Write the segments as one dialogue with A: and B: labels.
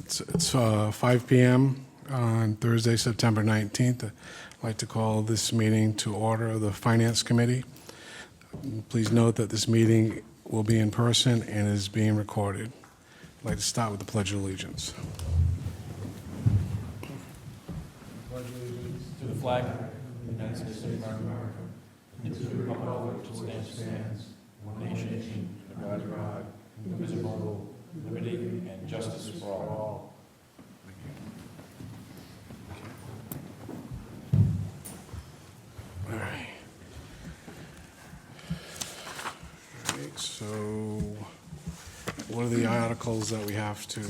A: It's 5 p.m. on Thursday, September 19th. I'd like to call this meeting to order of the Finance Committee. Please note that this meeting will be in person and is being recorded. I'd like to start with the Pledge of Allegiance.
B: To the flag of the United States of America, and to the republic for which it stands, one nation, under God, indivisible, with liberty and justice for all.
A: All right. All right, so what are the articles that we have to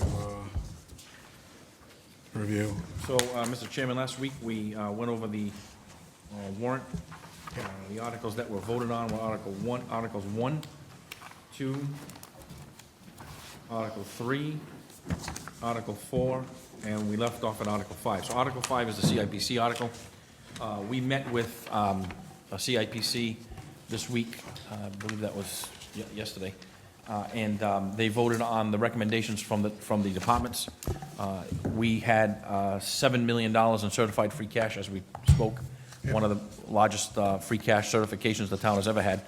A: review?
B: So, Mr. Chairman, last week we went over the warrant. The articles that were voted on were Articles 1, 2, Article 3, Article 4, and we left off at Article 5. So Article 5 is the CIPC article. We met with a CIPC this week, I believe that was yesterday, and they voted on the recommendations from the departments. We had $7 million in certified free cash, as we spoke, one of the largest free cash certifications the town has ever had,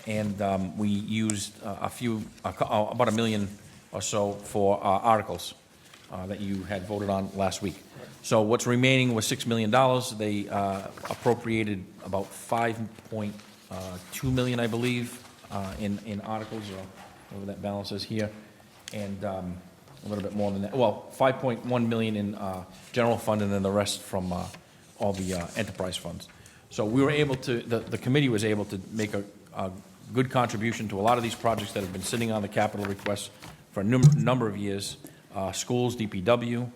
B: and we used about $1 million or so for articles that you had voted on last week. So what's remaining was $6 million. They appropriated about $5.2 million, I believe, in articles, or whatever that balance is here, and a little bit more than that. Well, $5.1 million in general fund, and then the rest from all the enterprise funds. So we were able to, the committee was able to make a good contribution to a lot of these projects that have been sitting on the capital requests for a number of years. Schools, DPW,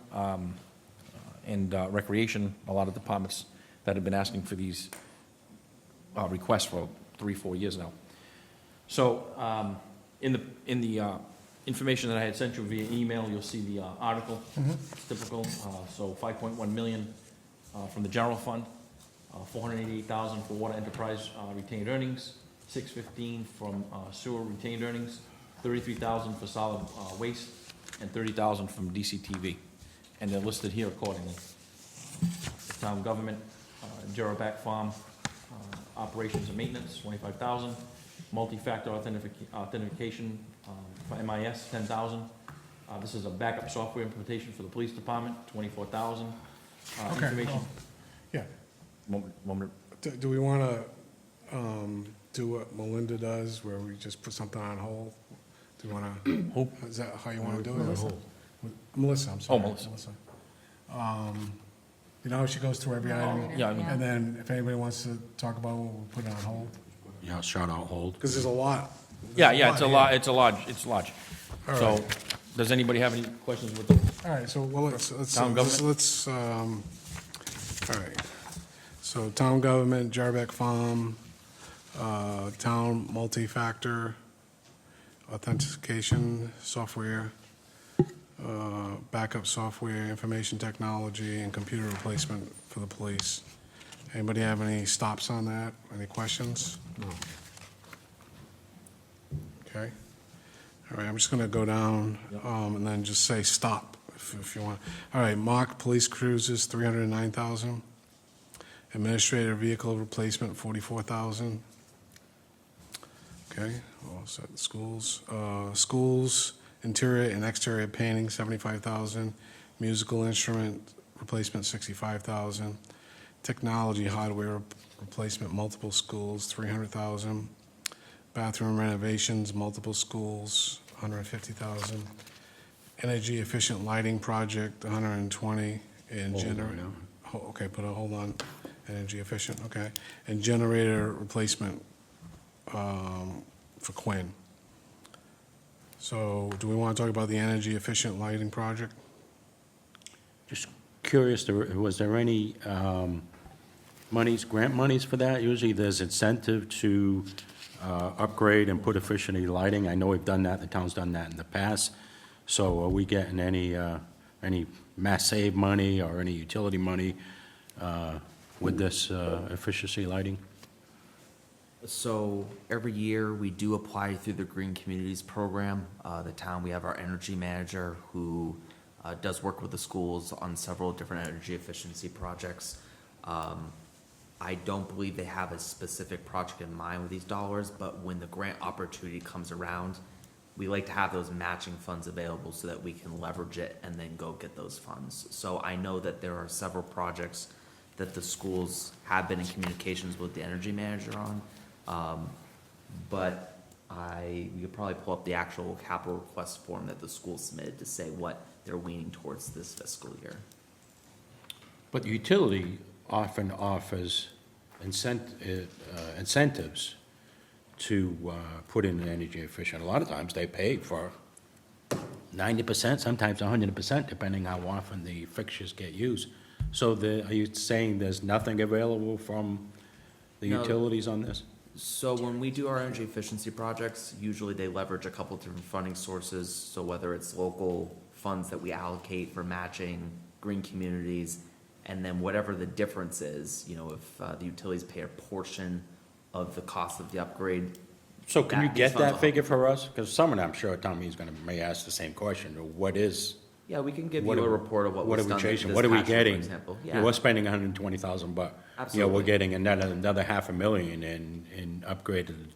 B: and recreation, a lot of departments that have been asking for these requests for 3-4 years now. So in the information that I had sent you via email, you'll see the article. It's typical. So 5.1 million from the general fund, 488,000 for water enterprise retained earnings, 615 from sewer retained earnings, 33,000 for solid waste, and 30,000 from DCTV. And they're listed here accordingly. The town government, Jeraback Farm, operations and maintenance, 25,000. Multi-factor authentication for MIS, 10,000. This is a backup software implementation for the police department, 24,000.
A: Okay.
B: Information.
A: Yeah.
B: Moment.
A: Do we want to do what Melinda does, where we just put something on hold? Do you want to? Is that how you want to do it? Melissa, I'm sorry.
B: Oh, Melissa.
A: You know how she goes through every item?
B: Yeah, I mean,
A: And then if anybody wants to talk about it, we'll put it on hold.
C: Yeah, shout out hold.
A: Because there's a lot.
B: yeah, it's a lot. It's large.
A: All
B: So,
A: right.
B: does anybody have any questions with the
A: All right, so well, let's
B: Town government?
A: all right. So town government, Jarbeck Farm, town multi-factor authentication software, backup software, information technology, and computer replacement for the police. Anybody have any stops on that? Any questions?
C: No.
A: Okay. All right, I'm just going to go down and then just say stop if you want. All right, mock police cruisers, 309,000. Administrative vehicle replacement, 44,000. Okay, all set. Schools, interior and exterior painting, 75,000. Musical instrument replacement, 65,000. Technology hardware replacement, multiple schools, 300,000. Bathroom renovations, multiple schools, 150,000. Energy efficient lighting project, 120. And generator. Okay, put a hold on. Energy efficient. Okay, and generator replacement for Quinn. So, do we want to talk about the energy efficient lighting project?
C: Just curious, was there any grant monies for that? Usually there's incentive to upgrade and put efficiency lighting. I know we've done that, the town's done that in the past. So are we getting any mass save money or any utility money with this efficiency lighting?
D: So every year we do apply through the Green Communities Program. The town, we have our energy manager who does work with the schools on several different energy efficiency projects. I don't believe they have a specific project in mind with these dollars, but when the grant opportunity comes around, we like to have those matching funds available so that we can leverage it and then go get those funds. So I know that there are several projects that the schools have been in communications with the energy manager on. But you could probably pull up the actual capital request form that the school submitted to say what they're leaning towards this fiscal year.
C: But the utility often offers incentives to put in an energy efficient. A lot of times they pay for 90%, sometimes 100%, depending how often the fixtures get used. So are you saying there's nothing available from the
D: No.
C: utilities on this?
D: So when we do our energy efficiency projects, usually they leverage a couple different funding sources. So whether it's local funds that we allocate for matching, green communities, and then whatever the difference is, if the utilities pay a portion of the cost of the upgrade.
C: So can you
D: these
C: get
D: funds
C: that
D: will-
C: figure for us? Because someone, I'm sure, Tommy, may ask the same question. What is,
D: Yeah, we can give you
C: what
D: a
C: are
D: report of what
C: what
D: was
C: are we
D: done
C: chasing?
D: this
C: What are we
D: past year, for
C: getting?
D: example.
C: We're spending $120,000, but, we're
D: Absolutely.
C: getting another $500,000 in upgraded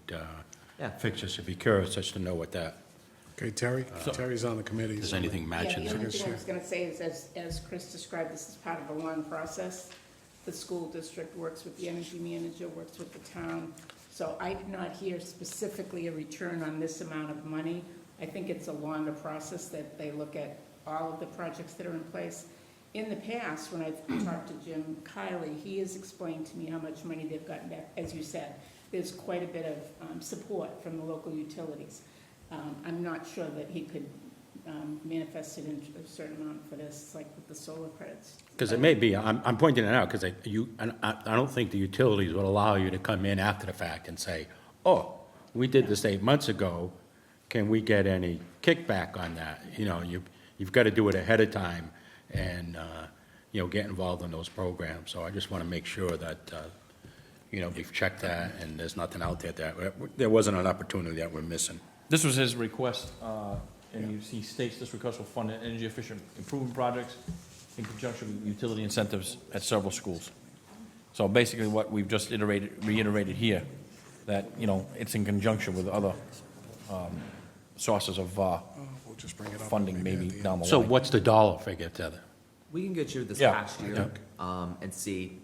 D: Yeah.
C: fixtures. To be curious, just to know what that,
A: Okay, Terry's on the committee.
C: if there's anything matching
E: Yeah, the
C: that.
E: only thing I was gonna say is, as Chris described, this is part of a long process. The school district works with the energy manager, works with the town. So I did not hear specifically a return on this amount of money. I think it's a longer process that they look at all of the projects that are in place. In the past, when I've talked to Jim Kiley, he has explained to me how much money they've gotten back. As you said, there's quite a bit of support from the local utilities. I'm not sure that he could manifest it in a certain amount for this, like with the solar credits.
C: Because it may be, I'm pointing it out, because I don't think the utilities would allow you to come in after the fact and say, oh, we did this 8 months ago, can we get any kickback on that? You've got to do it ahead of time and, get involved in those programs. So I just want to make sure that, we've checked that and there's nothing out there that, there wasn't an opportunity that we're missing.
B: This was his request, and he states this request will fund energy efficient improvement projects in conjunction with utility incentives at several schools. So basically what we've just reiterated here, that, it's in conjunction with other sources of
A: We'll just bring it up.
B: funding maybe
A: at the end.
B: down the line.
C: So what's the dollar figure, Tether?
D: We can get you this
B: Yeah.
D: past year, and see,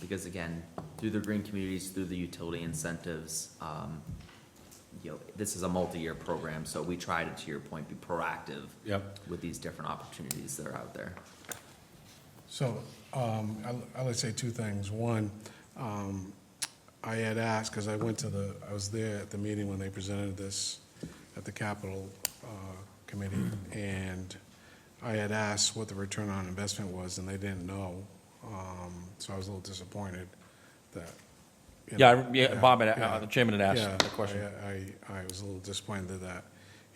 D: because again, through the green communities, through the utility incentives, this is a multi-year program, so we try to your point, be proactive
C: Yep.
D: with these different opportunities that are out there.
A: So, I would say two things. One, I had asked, because I was there at the meeting when they presented this at the Capital Committee, and I had asked what the return on investment was, and they didn't know. So I was a little disappointed that.
B: Bob,
A: Yeah.
B: the chairman had
A: Yeah,
B: asked the question.
A: I was a little disappointed that,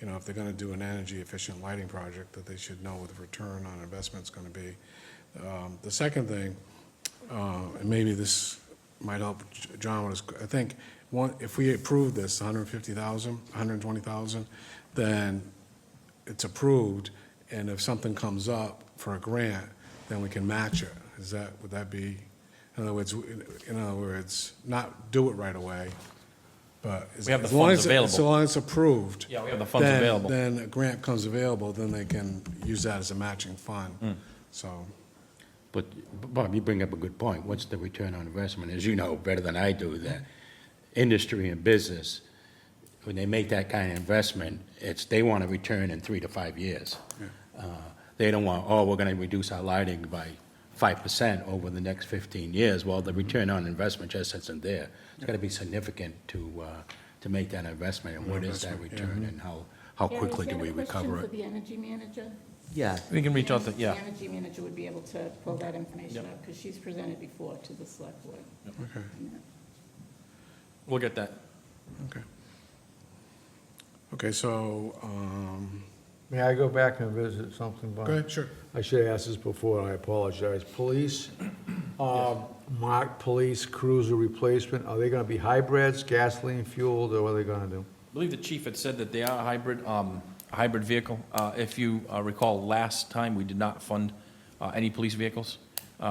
A: if they're gonna do an energy-efficient lighting project, that they should know what the return on investment's gonna be. The second thing, and maybe this might help John with his, I think, if we approve this, 150,000, 120,000, then it's approved, and if something comes up for a grant, then we can match it. Would that be? In other words, not do it right away, but
B: We have the
A: as long
B: funds
A: as
B: available.
A: as long as it's approved.
B: Yeah, we have the funds
A: then-
B: available.
A: Then a grant comes available, then they can use that as a matching fund. So,
C: But, Bob, you bring up a good point. What's the return on investment? As you know better than I do, that industry and business, when they make that kind of investment, they want a return in 3 to 5 years. They don't want, we're going to reduce our lighting by 5% over the next 15 years. Well, the return on investment just isn't there. It's got to be significant to make that investment, and what is that
A: Investment, yeah.
C: return, and how quickly do we recover
E: Is that a question
C: it?
E: for the energy manager?
D: Yeah,
B: We can reach out to,
E: The energy manager would be able to pull that information
B: Yep.
E: up, because she's presented before to the select board.
A: okay,
B: we'll get that.
A: okay. Okay, so,
F: May I go back and visit something, Bob?
A: go ahead, sure.
F: I should have asked this before, and I apologize. Police, marked police cruiser replacement, are they gonna be hybrids, gasoline fueled, or what are they gonna do?
B: I believe the chief had said that they are hybrid. hybrid vehicle. If you recall, last time, we did not fund any police vehicles.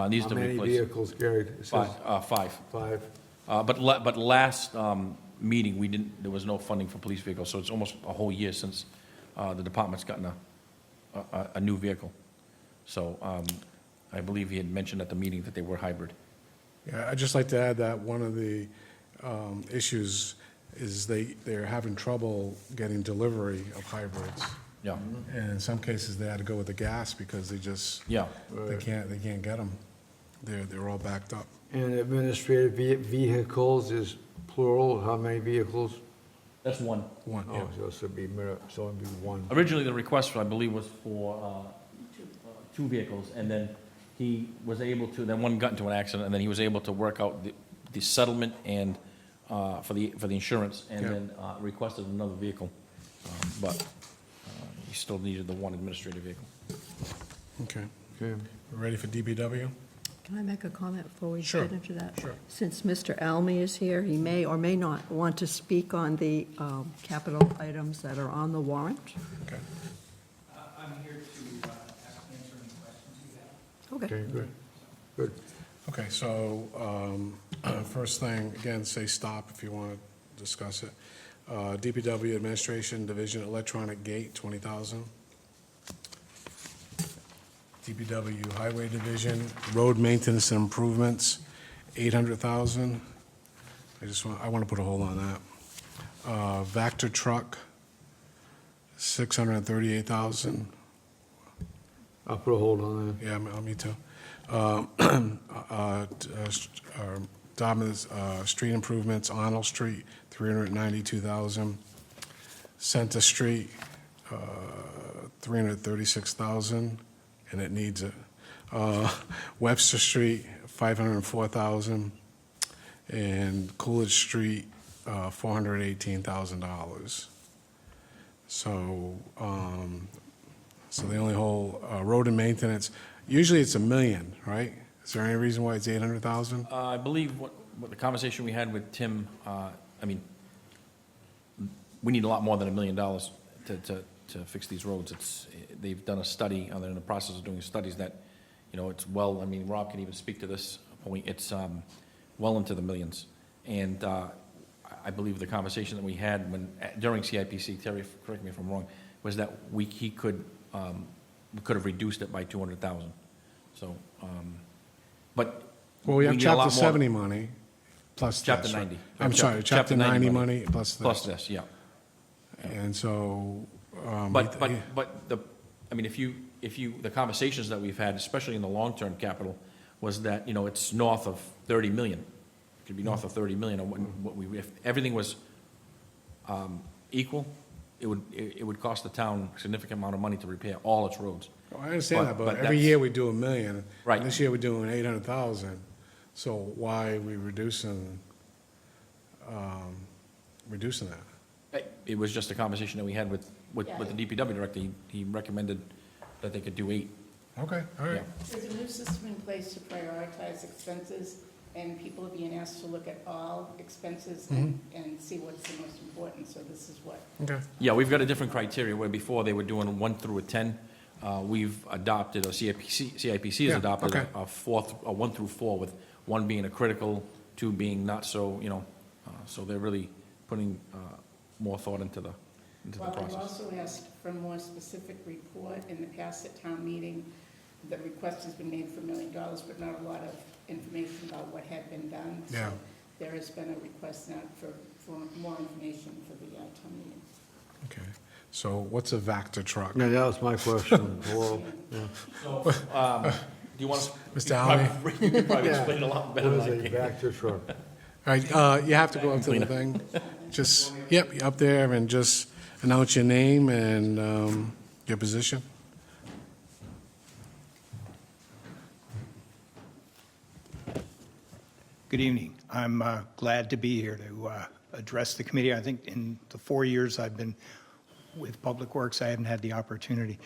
B: These
F: How
B: to
F: many
B: replace.
F: vehicles, Gary? It says
B: Five.
F: Five.
B: But last meeting, there was no funding for police vehicles, so it's almost a whole year since the department's gotten a new vehicle. So I believe he had mentioned at the meeting that they were hybrid.
A: Yeah, I'd just like to add that one of the issues is they're having trouble getting delivery of hybrids.
B: Yeah,
A: And in some cases, they had to go with the gas because they just,
B: yeah.
A: they can't get them. They're all backed up.
F: And administrative vehicles is plural, how many vehicles?
B: That's one.
A: One, yeah.
F: Oh, so it should be, so it'd be one.
B: Originally, the request, I believe, was for two vehicles, and then he was able to, then one got into an accident, and then he was able to work out the settlement and, for the insurance, and
A: Yeah.
B: then requested another vehicle. But he still needed the one administrative vehicle.
A: Okay.
F: Okay.
A: Ready for DPW?
G: Can I make a comment before we
A: Sure,
G: get into that?
A: sure.
G: Since Mr. Almy is here, he may or may not want to speak on the capital items that are on the warrant.
A: Okay.
H: I'm here to answer any questions you have.
G: Okay.
F: Okay, good, good.
A: Okay, so first thing, again, say stop if you want to discuss it. DPW Administration Division Electronic Gate, 20,000. DPW Highway Division Road Maintenance and Improvements, 800,000. I want to put a hold on that. Vector Truck, 638,000.
F: I'll put a hold on that.
A: Yeah, me too. Dobbins, street improvements, Arnold Street, 392,000. Center Street, 336,000, and it needs it. Webster Street, 504,000, and Coolidge Street, $418,000. So, so the only whole road and maintenance, usually it's $1 million, right? Is there any reason why it's 800,000?
B: I believe what the conversation we had with Tim, I mean, we need a lot more than $1 million to fix these roads. They've done a study, they're in the process of doing studies that, you know, it's well, I mean, Rob can even speak to this point, it's well into the millions. And I believe the conversation that we had during CIPC, Terry, correct me if I'm wrong, was that we could have reduced it by 200,000. So, but
A: Well, we have
B: need a lot
A: Chapter
B: more-
A: 70 money plus
B: Chapter
A: this, right?
B: 90.
A: I'm sorry, Chapter 90 money plus this.
B: Plus this, yeah.
A: And so.
B: But the, I mean, if you, the conversations that we've had, especially in the long-term capital, was that, you know, it's north of 30 million. It could be north of 30 million, and if everything was equal, it would cost the town a significant amount of money to repair all its roads.
A: I understand that,
B: but
A: but every
B: that's-
A: year we do $1 million.
B: Right.
A: And this year we're doing 800,000, so why are we reducing that?
B: It was just a conversation that we had with the DPW director. He recommended that they could do 8.
A: Okay, all right.
B: Yeah.
E: There's a new system in place to prioritize expenses, and people are being asked to look at all expenses and see what's the most important, so this is what.
A: Okay,
B: Yeah, we've got a different criteria, where before they were doing 1 through a 10. We've adopted, or CIPC
A: Yeah,
B: has adopted
A: okay.
B: a 1 through 4, with 1 being a critical, 2 being not so, you know, so they're really putting more thought into the
E: Well, I've
B: process.
E: also asked for a more specific report. In the past at town meeting, the request has been made for $1 million, but not a lot of information about what had been done. So
A: Yeah.
E: there has been a request now for more information for the town meeting.
A: okay. So what's a Vector truck?
F: Yeah, that was my question. Hello. Yeah.
B: So, do you want to?
A: Mr. Alley?
B: You could probably
F: Yeah.
B: explain a lot better
F: What
B: than I
F: is a
B: can.
F: Vector truck?
A: All right, you have to go up to the thing. Just, yep, up there and just announce your name and your position.
H: Good evening. I'm glad to be here to address the committee. I think in the 4 years I've been with Public Works, I haven't had the opportunity.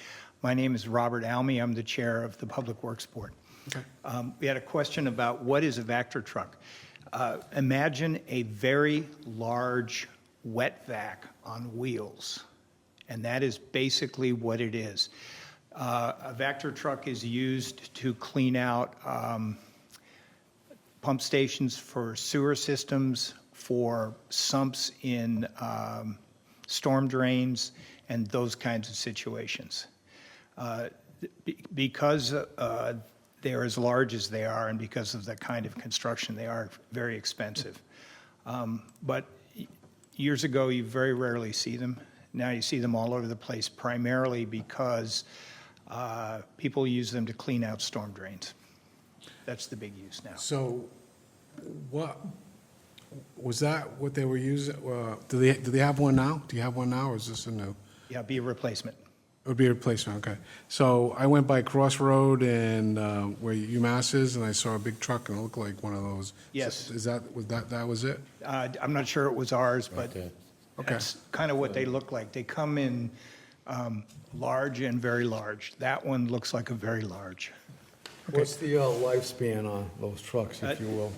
H: My name is Robert Almy. I'm the chair of the Public Works Board.
A: Okay.
H: We had a question about what is a Vector truck. Imagine a very large wet vac on wheels. And that is basically what it is. A Vector truck is used to clean out pump stations for sewer systems, for sumps in storm drains, and those kinds of situations. Because they're as large as they are, and because of the kind of construction, they are very expensive. But years ago, you very rarely see them. Now you see them all over the place, primarily because people use them to clean out storm drains. That's the big use now.
A: So what, was that what they were using? Do they have one now? Do you have one now, or is this a new?
H: Yeah, be a replacement.
A: It would be a replacement, okay. So I went by Crossroad and where UMass is, and I saw a big truck, and it looked like one of those.
H: Yes.
A: Is that, that was it?
H: I'm not sure it was ours, but
C: Okay.
A: Okay.
H: that's kind of what they look like. They come in large and very large. That one looks like a very large.
F: What's the lifespan on those trucks, if you will?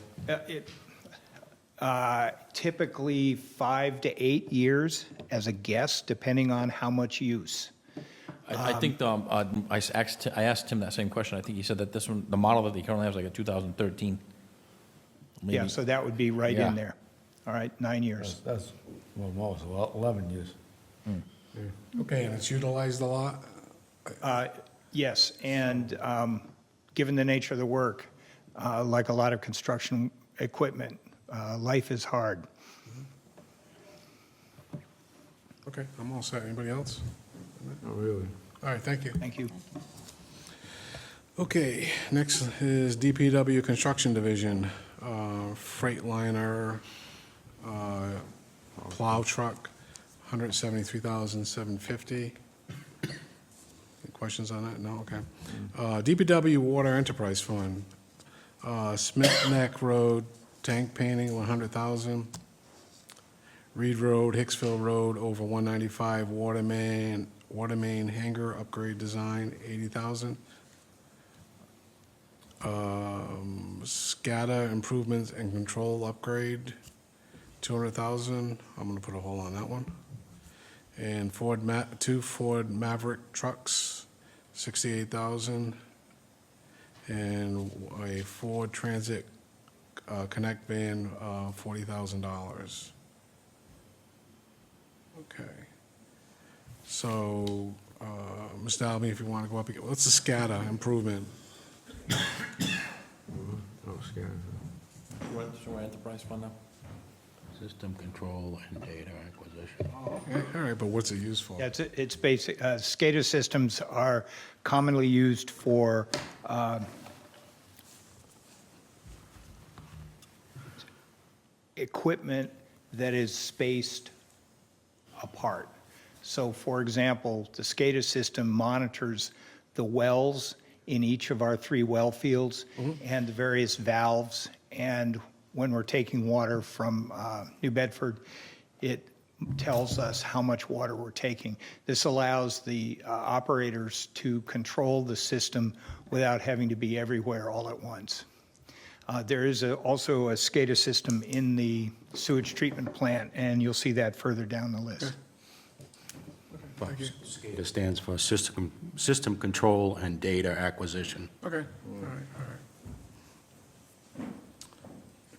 H: Typically 5 to 8 years as a guess, depending on how much use.
B: I think I asked him that same question. I think he said that this one, the model that they currently have is like a 2013.
H: Yeah,
B: Maybe.
H: so that would be right
B: Yeah.
H: in there. All right, 9 years.
F: That's, well, most, 11 years.
A: Okay, and it's utilized a lot?
H: Yes, and given the nature of the work, like a lot of construction equipment, life is hard.
A: Okay, I'm all set. Anybody else?
F: Oh, really?
A: All right, thank you.
H: Thank you.
A: Okay, next is DPW Construction Division, Freightliner, plow truck, $173,750. Any questions on that? No, okay. DPW Water Enterprise Fund, Smith Neck Road, tank painting, $100,000. Reed Road, Hicksville Road, over 195, water main hanger upgrade design, $80,000. SCADA improvements and control upgrade, $200,000. I'm gonna put a hold on that one. And two Ford Maverick trucks, $68,000. And a Ford Transit Connect van, $40,000. Okay. So, Mr. Albee, if you want to go up again, what's the SCADA improvement?
F: Oh, scary.
B: We're enterprise fund now?
C: System control and data acquisition.
A: Okay, all right, but what's it used for?
H: Yeah, it's basic, SCADA systems are commonly used for equipment that is spaced apart. So, for example, the SCADA system monitors the wells in each of our 3 well fields and the various valves. And when we're taking water from New Bedford, it tells us how much water we're taking. This allows the operators to control the system without having to be everywhere all at once. There is also a SCADA system in the sewage treatment plant, and you'll see that further down the list.
C: SCADA stands for System Control and Data Acquisition.
A: Okay, all right, all right.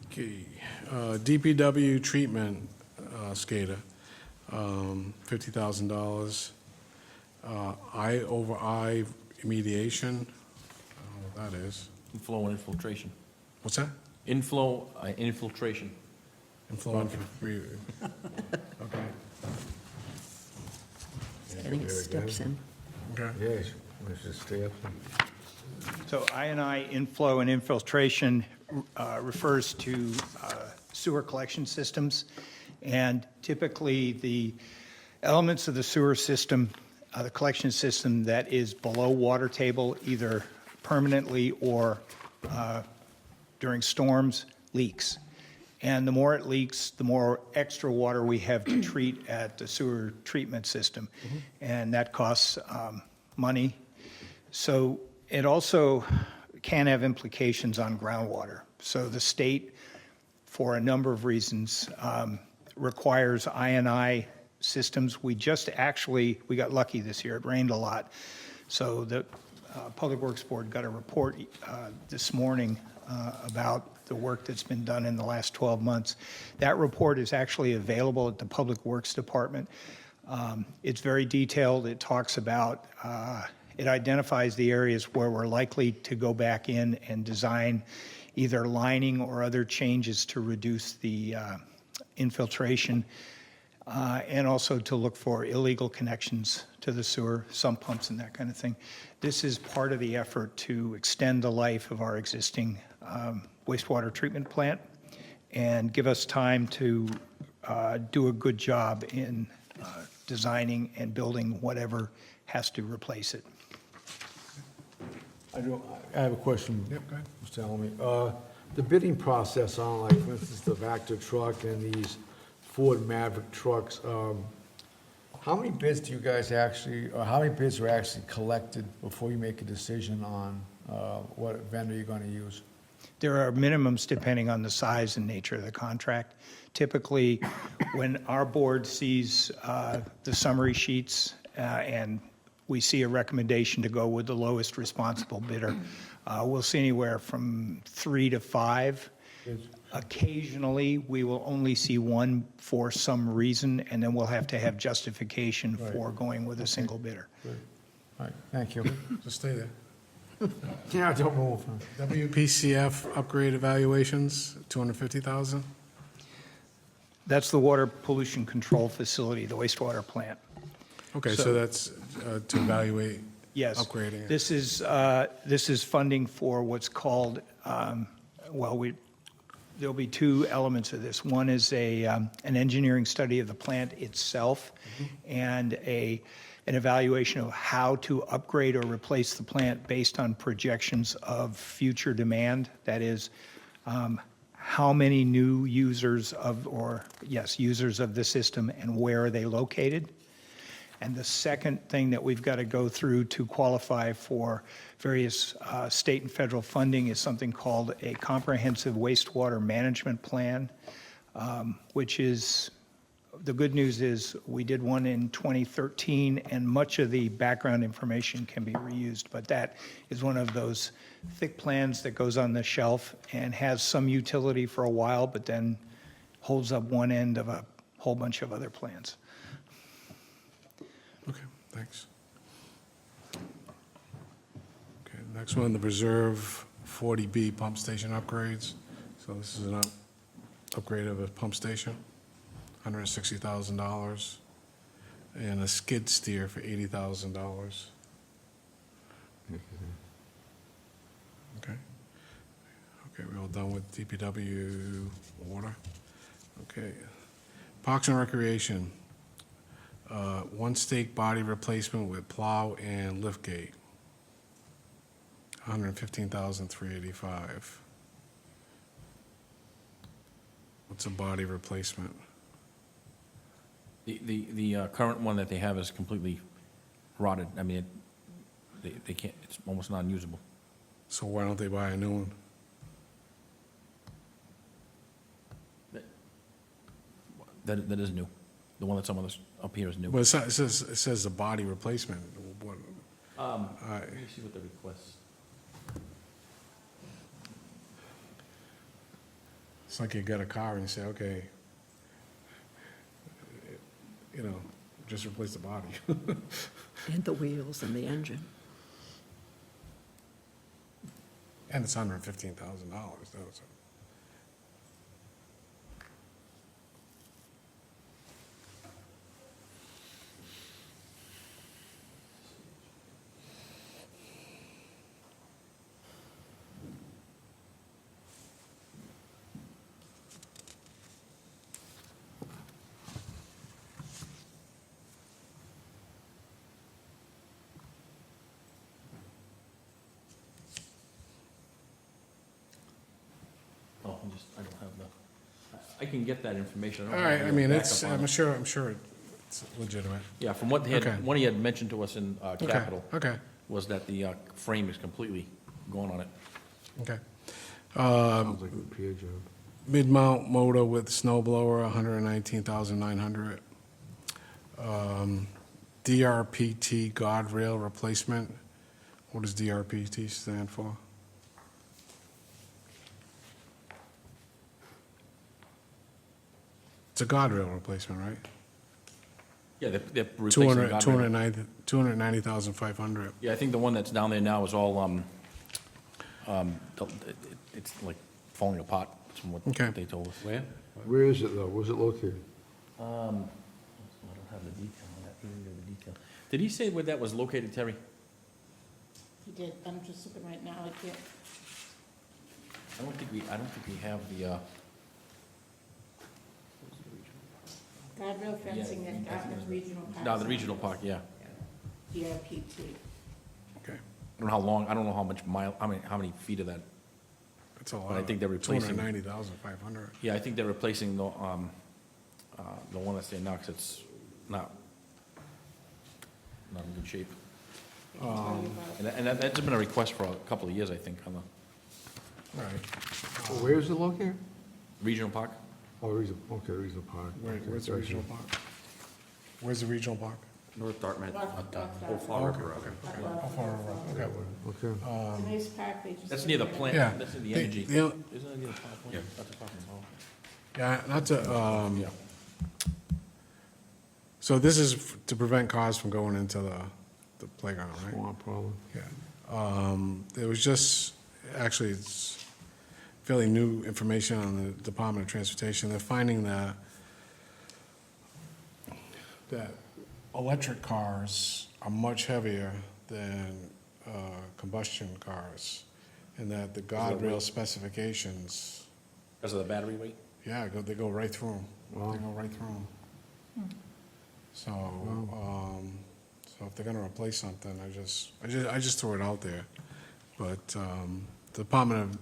A: Okay, DPW treatment, SCADA, $50,000. Eye over eye mediation, I don't know what that is.
B: Inflow and infiltration.
A: What's that?
B: Inflow, infiltration.
A: Inflow. Okay,
G: Getting its steps in.
A: okay.
F: Yes, Mr. Stephen.
H: So I&I inflow and infiltration refers to sewer collection systems. And typically, the elements of the sewer system, the collection system that is below water table, either permanently or during storms, leaks. And the more it leaks, the more extra water we have to treat at the sewer treatment system. And that costs money. So it also can have implications on groundwater. So the state, for a number of reasons, requires I&I systems. We got lucky this year. It rained a lot. So the Public Works Board got a report this morning about the work that's been done in the last 12 months. That report is actually available at the Public Works Department. It's very detailed. It talks about, it identifies the areas where we're likely to go back in and design either lining or other changes to reduce the infiltration, and also to look for illegal connections to the sewer, sump pumps and that kind of thing. This is part of the effort to extend the life of our existing wastewater treatment plant and give us time to do a good job in designing and building whatever has to replace it.
F: I have a question.
A: Yep, go ahead.
F: Mr. Alamy. The bidding process on, like, for instance, the Vector truck and these Ford Maverick trucks, how many bids do you guys actually, or how many bids are actually collected before you make a decision on what vendor you're going to use?
H: There are minimums depending on the size and nature of the contract. Typically, when our board sees the summary sheets and we see a recommendation to go with the lowest responsible bidder, we'll see anywhere from 3 to 5. Occasionally, we will only see one for some reason, and then we'll have to have justification for going with a single bidder.
F: All right, thank you.
A: Just stay there.
F: Yeah, don't move.
A: WPCF upgrade evaluations, 250,000?
H: That's the water pollution control facility, the wastewater plant.
A: Okay,
H: So-
A: so that's to evaluate
H: Yes.
A: upgrading it.
H: This is funding for what's called, there'll be two elements of this. One is an engineering study of the plant itself and an evaluation of how to upgrade or replace the plant based on projections of future demand. That is, how many new users users of the system and where are they located? And the second thing that we've got to go through to qualify for various state and federal funding is something called a comprehensive wastewater management plan, which is, the good news is we did one in 2013 and much of the background information can be reused, but that is one of those thick plans that goes on the shelf and has some utility for a while, but then holds up one end of a whole bunch of other plans.
A: Okay, thanks. Okay, next one, the Reserve 40B pump station upgrades. So this is an upgrade of a pump station, $160,000, and a skid steer for $80,000. Okay. Okay, we're all done with DPW water. Okay. Parks and Recreation, one stake body replacement with plow and liftgate, $115,385. What's a body replacement?
B: The current one that they have is completely rotted. I mean, they can't, it's almost non-usable.
A: So why don't they buy a new one?
B: That is new. The one that's on this, up here is new.
A: Well, it says a body replacement. What-
B: Let me see what the request.
A: It's like you get a car and you say, okay, you know, just replace the body.
G: And the wheels and the engine.
A: And it's $115,000, though, so.
B: Oh, I don't have I can get that information.
A: All
B: don't
A: right,
B: have
A: I mean,
B: backup
A: it's,
B: on
A: I'm
B: it.
A: sure it's legitimate.
B: Yeah, from what
A: Okay.
B: what he had mentioned to us in
A: Okay,
B: Capital
A: okay,
B: was that the frame is completely gone on it.
A: okay.
F: Sounds like a repair job.
A: Mid-mount motor with snow blower, $119,900. DRPT guardrail replacement. What does DRPT stand for? It's a guardrail replacement, right?
B: Yeah, they're replacing the guardrail.
A: 290,500.
B: Yeah, I think the one that's down there now is all, it's like falling apart from what
A: Okay.
B: they told us.
C: Where?
F: Where is it though? Where's it located?
B: I don't have the detail on that. He didn't give the detail. Did he say where that was located, Terry?
E: He did, I'm just looking right now, I can't.
B: I don't think we have the,
E: Guardrail fencing
B: Yeah,
E: at Dartmouth Regional Park.
B: no, the regional park, yeah.
E: DRPT.
A: Okay.
B: I don't know how long, I don't know how much mile, how many feet of that.
A: That's a lot.
B: But I think they're replacing-
A: 290,500.
B: Yeah, I think they're replacing the one that's there now, 'cause it's not in good shape.
E: I can tell you about-
B: And that's been a request for a couple of years, I think, on the
A: Right.
F: Where is it located?
B: regional park.
F: Oh, Regional Park.
A: Where's the regional park? Where's the regional park?
C: North Dartmouth,
B: Old Fall River, okay.
A: How far over? Okay.
F: Okay.
E: It's a nice park, they just.
B: That's near the plant,
A: Yeah.
B: that's near the
A: The-
B: energy.
A: the-
B: Isn't it near the power plant?
C: Yeah.
B: That's the power plant.
A: Yeah, not to,
B: Yeah.
A: so this is to prevent cars from going into the playground, right?
F: Swamp problem.
A: Yeah. It was just, actually, it's fairly new information on the Department of Transportation. They're finding that electric cars are much heavier than combustion cars, and that the guardrail specifications,
B: Because of the battery weight?
A: yeah, they go right through them.
F: Wow.
A: They go right through them. So, so if they're gonna replace something, I just throw it out there. But, the Department of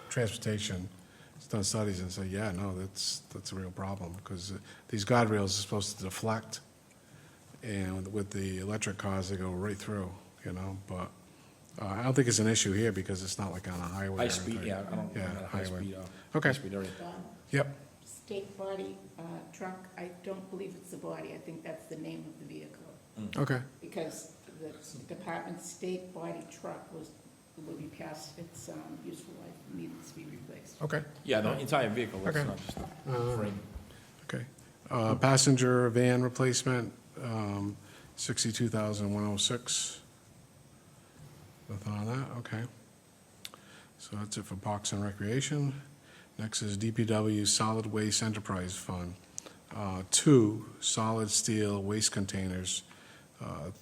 A: Transportation has done studies and said, yeah, no, that's a real problem, because these guardrails are supposed to deflect, and with the electric cars, they go right through, you know, but, I don't think it's an issue here, because it's not like on a highway.
B: High
A: or
B: speed,
A: anything.
B: yeah, I don't,
A: Yeah,
B: not a high
A: highway.
B: speed,
A: Okay.
B: high speed area.
A: Yep,
E: State body truck, I don't believe it's the body, I think that's the name of the vehicle.
A: okay,
E: Because the department's state body truck will be past its useful life, needs to be replaced.
A: okay,
B: Yeah, the entire vehicle, that's
A: Okay.
B: not just the frame.
A: okay. Passenger van replacement, 62,106. Nothing on that, okay. So that's it for Parks and Recreation. Next is DPW Solid Waste Enterprise Fund. 2 solid steel waste containers,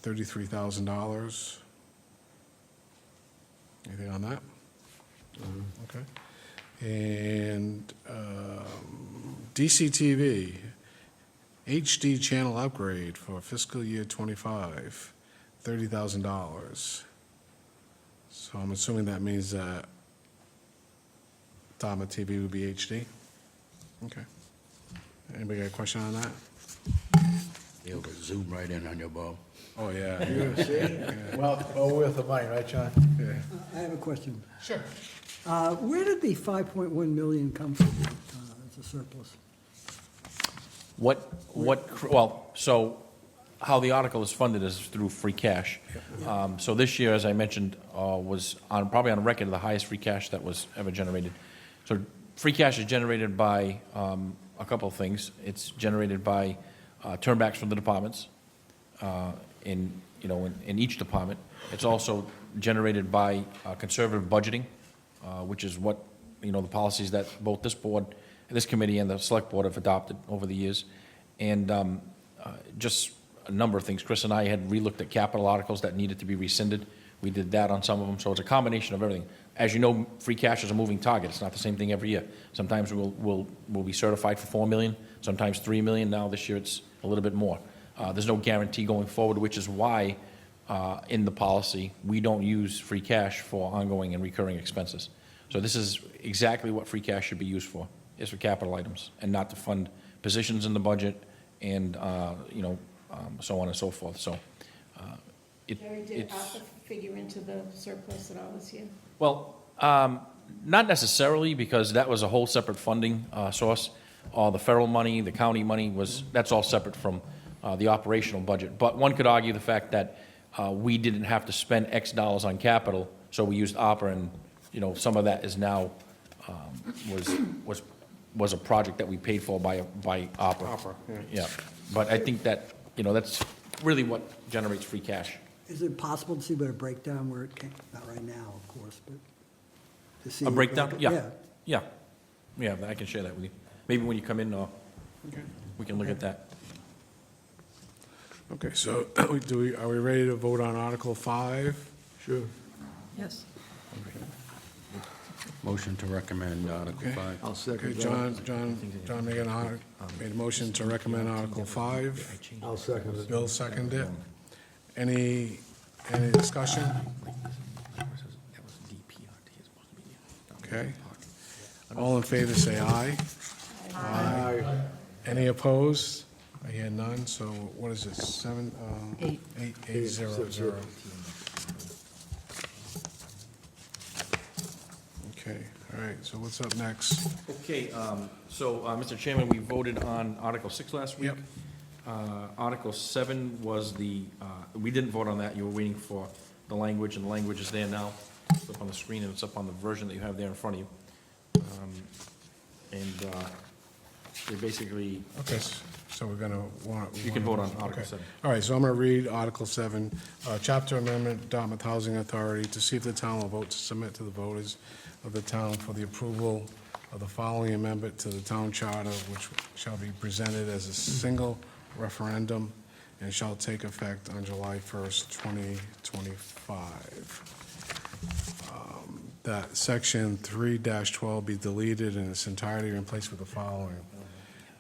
A: $33,000. Anything on that? Okay. And DCTV, HD channel upgrade for fiscal year '25, $30,000. So I'm assuming that means that Dartmouth TV would be HD? Okay. Anybody got a question on that?
C: They'll zoom right in on your bow.
A: Oh, yeah.
F: You gonna see? Well worth the money, right, John?
A: Yeah.
I: I have a question.
A: Sure.
I: Where did the 5.1 million come from as a surplus?
B: So how the article is funded is through free cash. So this year, as I mentioned, was probably on record the highest free cash that was ever generated. So free cash is generated by a couple of things. It's generated by turnbacks from the departments in each department. It's also generated by conservative budgeting, which is what, the policies that both this board, this committee, and the select board have adopted over the years. And just a number of things. Chris and I had relooked at capital articles that needed to be rescinded. We did that on some of them, so it's a combination of everything. As you know, free cash is a moving target. It's not the same thing every year. Sometimes we'll be certified for $4 million, sometimes $3 million. Now, this year, it's a little bit more. There's no guarantee going forward, which is why, in the policy, we don't use free cash for ongoing and recurring expenses. So this is exactly what free cash should be used for, is for capital items, and not to fund positions in the budget and, so on and so forth. So
E: Jerry, did ARPA figure into the surplus at all this year?
B: Well, not necessarily, because that was a whole separate funding source. All the federal money, the county money that's all separate from the operational budget. But one could argue the fact that we didn't have to spend X dollars on capital, so we used opera, and, you know, some of that is now, was a project that we paid for by opera.
A: Opera, yeah.
B: Yeah, but I think that, you know, that's really what generates free cash.
I: Is it possible to see what a breakdown where it came, not right now, of course, but to see?
B: A breakdown? Yeah,
I: Yeah.
B: yeah, yeah, I can share that with you. Maybe when you come in,
A: Okay.
B: we can look at that.
A: Okay, so are we ready to vote on Article 5?
F: Sure.
G: Yes.
C: Motion to recommend Article
A: Okay.
C: 5.
F: I'll second
A: Okay,
F: that.
A: John made a motion to recommend Article 5.
F: I'll second it.
A: Bill seconded it. Any discussion? Okay. All in favor, say aye.
F: Aye.
A: Any opposed? I hear none, so what is it,
G: 8.
A: 8-0-0. Okay, all right, so what's up next?
B: Okay, so, Mr. Chairman, we voted on Article 6 last week.
A: Yep.
B: Article 7 was we didn't vote on that, you were waiting for the language, and the language is there now. It's up on the screen, and it's up on the version that you have there in front of you. They basically,
A: Okay, so we're gonna want.
B: you can vote on Article
A: Okay.
B: 7.
A: All right, so I'm gonna read Article 7, Chapter Amendment, Dartmouth Housing Authority, to see if the town will vote to submit to the voters of the town for the approval of the following amendment to the town charter, which shall be presented as a single referendum and shall take effect on July 1st, 2025. That Section 3-12 be deleted in its entirety and replaced with the following.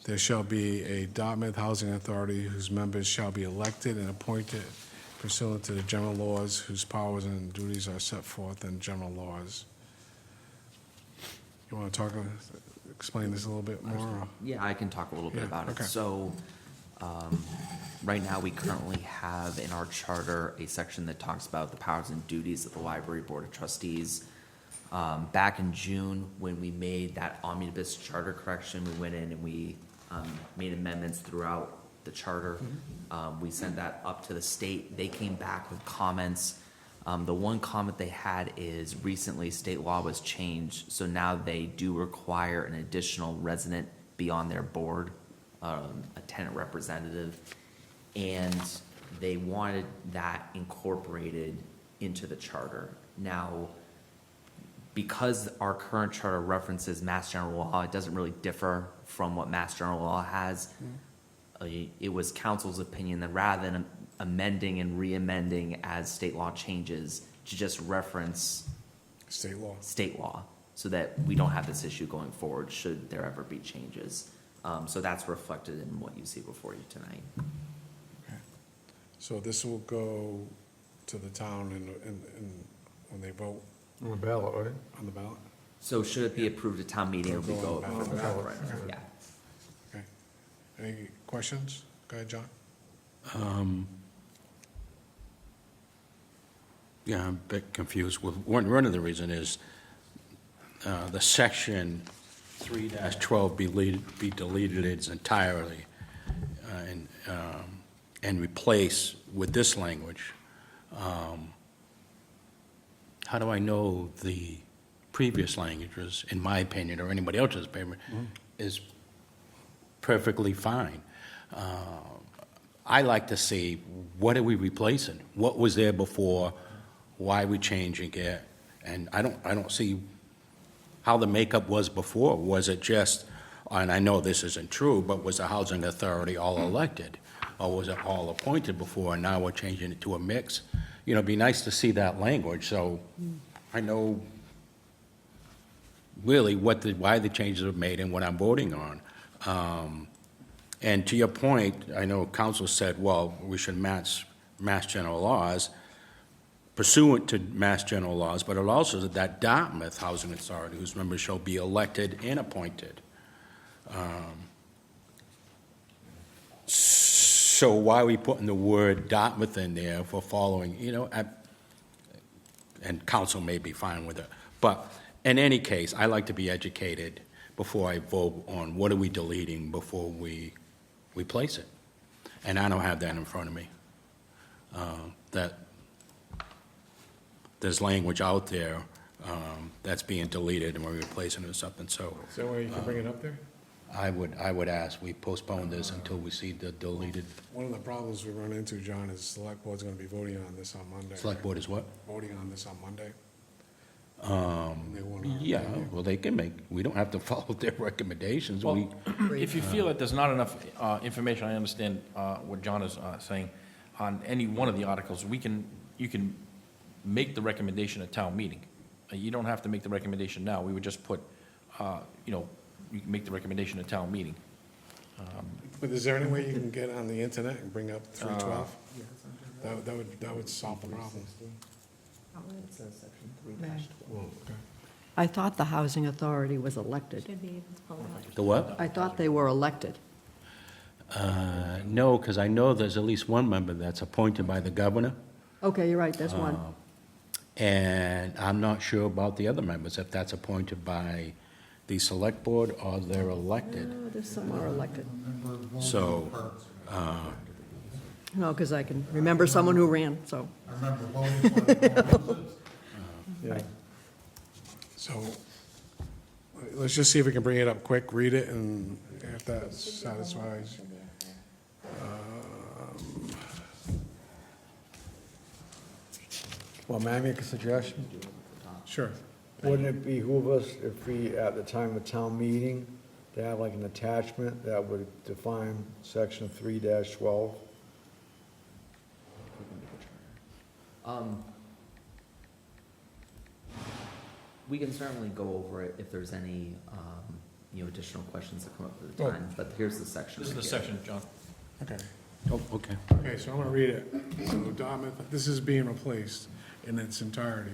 A: There shall be a Dartmouth Housing Authority whose members shall be elected and appointed pursuant to the general laws whose powers and duties are set forth in general laws. You want to explain this a little bit more? or-
D: Yeah, I can talk a little bit
A: Yeah,
D: about it.
A: okay.
D: So, right now, we currently have in our charter a section that talks about the powers and duties of the Library Board of Trustees. Back in June, when we made that omnibus charter correction, we went in and we made amendments throughout the charter. We sent that up to the state. They came back with comments. The one comment they had is recently state law was changed, so now they do require an additional resident be on their board, a tenant representative, and they wanted that incorporated into the charter. Now, because our current charter references Mass General Law, it doesn't really differ from what Mass General Law has. It was council's opinion that rather than amending and re-amending as state law changes, to just reference
A: State law.
D: state law, so that we don't have this issue going forward, should there ever be changes. So that's reflected in what you see before you tonight.
A: So this will go to the town and when they vote
F: On the ballot, right?
A: on the ballot?
D: So should it be approved at town meeting, it'll be
A: Go on the ballot.
D: right, yeah.
A: Okay. Any questions? Go ahead, John.
C: Yeah, I'm a bit confused with, one of the reason is the section 3-12 be deleted its entirely and replaced with this language. How do I know the previous languages, in my opinion, or anybody else's opinion, is perfectly fine? I like to see, what are we replacing? What was there before? Why are we changing it? And I don't see how the makeup was before. Was it just, and I know this isn't true, but was the housing authority all elected? Or was it all appointed before, and now we're changing it to a mix? You know, it'd be nice to see that language, so I know really why the changes were made and what I'm voting on. And to your point, I know council said, well, we should match Mass General laws, pursuant to Mass General laws, but it also said that Dartmouth Housing Authority, whose members shall be elected and appointed. So why are we putting the word Dartmouth in there for following, you know, and council may be fine with it. But in any case, I like to be educated before I vote on what are we deleting before we place it. and I don't have that in front of me, that there's language out there that's being deleted and we're replacing it with something, so
A: Is there a way you can bring it up there?
C: I would ask, we postpone this until we see the deleted.
A: One of the problems we run into, John, is the select board's gonna be voting on this on Monday.
C: Select board is what?
A: Voting on this on Monday. They want our
C: Yeah,
A: opinion.
C: well, they can make, we don't have to follow their recommendations. We,
B: Well, if you feel that there's not enough information, I understand what John is saying, on any one of the articles, you can make the recommendation at town meeting. You don't have to make the recommendation now. We would just put, you can make the recommendation at town meeting.
A: But is there any way you can get on the internet and bring up 312? That would solve the problem.
G: I thought the Housing Authority was elected.
C: the what?
G: I thought they were elected.
C: No, because I know there's at least one member that's appointed by the governor,
G: Okay, you're right, there's one.
C: and I'm not sure about the other members, if that's appointed by the select board or they're elected.
G: Oh, there's some are elected.
C: So,
G: No, because I can remember someone who ran, so.
J: I remember voting for it.
F: Yeah.
A: So, let's just see if we can bring it up quick, read it, and if that satisfies.
F: Well, may I make a suggestion?
A: Sure.
F: Wouldn't it behoove us if we, at the time of town meeting, to have like an attachment that would define section 3-12?
D: We can certainly go over it if there's any, additional questions that come up at the time, but here's the section.
B: This is the
D: right here.
B: section, John.
A: Okay.
C: oh, okay.
A: Okay, so I'm gonna read it. So Dartmouth, this is being replaced in its entirety.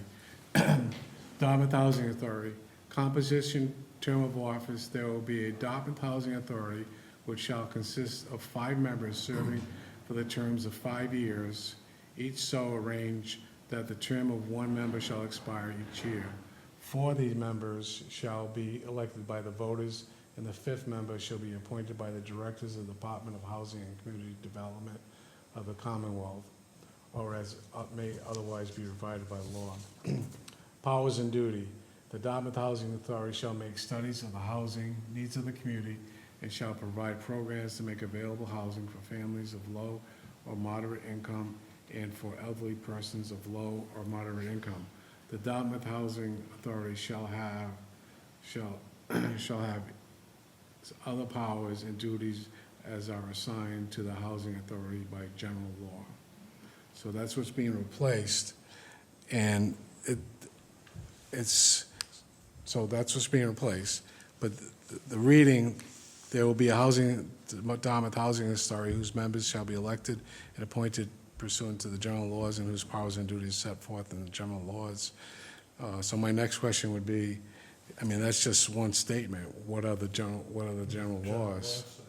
A: Dartmouth Housing Authority, composition, term of office, there will be a Dartmouth Housing Authority which shall consist of 5 members serving for the terms of 5 years, each so arranged that the term of 1 member shall expire each year. 4 of these members shall be elected by the voters, and the 5th member shall be appointed by the directors of the Department of Housing and Community Development of the Commonwealth, or as may otherwise be provided by law. Powers and duty. The Dartmouth Housing Authority shall make studies of the housing needs of the community and shall provide programs to make available housing for families of low or moderate income and for elderly persons of low or moderate income. The Dartmouth Housing Authority shall have other powers and duties as are assigned to the Housing Authority by general law. So that's what's being replaced, and so that's what's being replaced. But the reading, there will be a Dartmouth Housing Authority whose members shall be elected and appointed pursuant to the general laws and whose powers and duties set forth in the general laws. So my next question would be, I mean, that's just one statement. What are the general laws?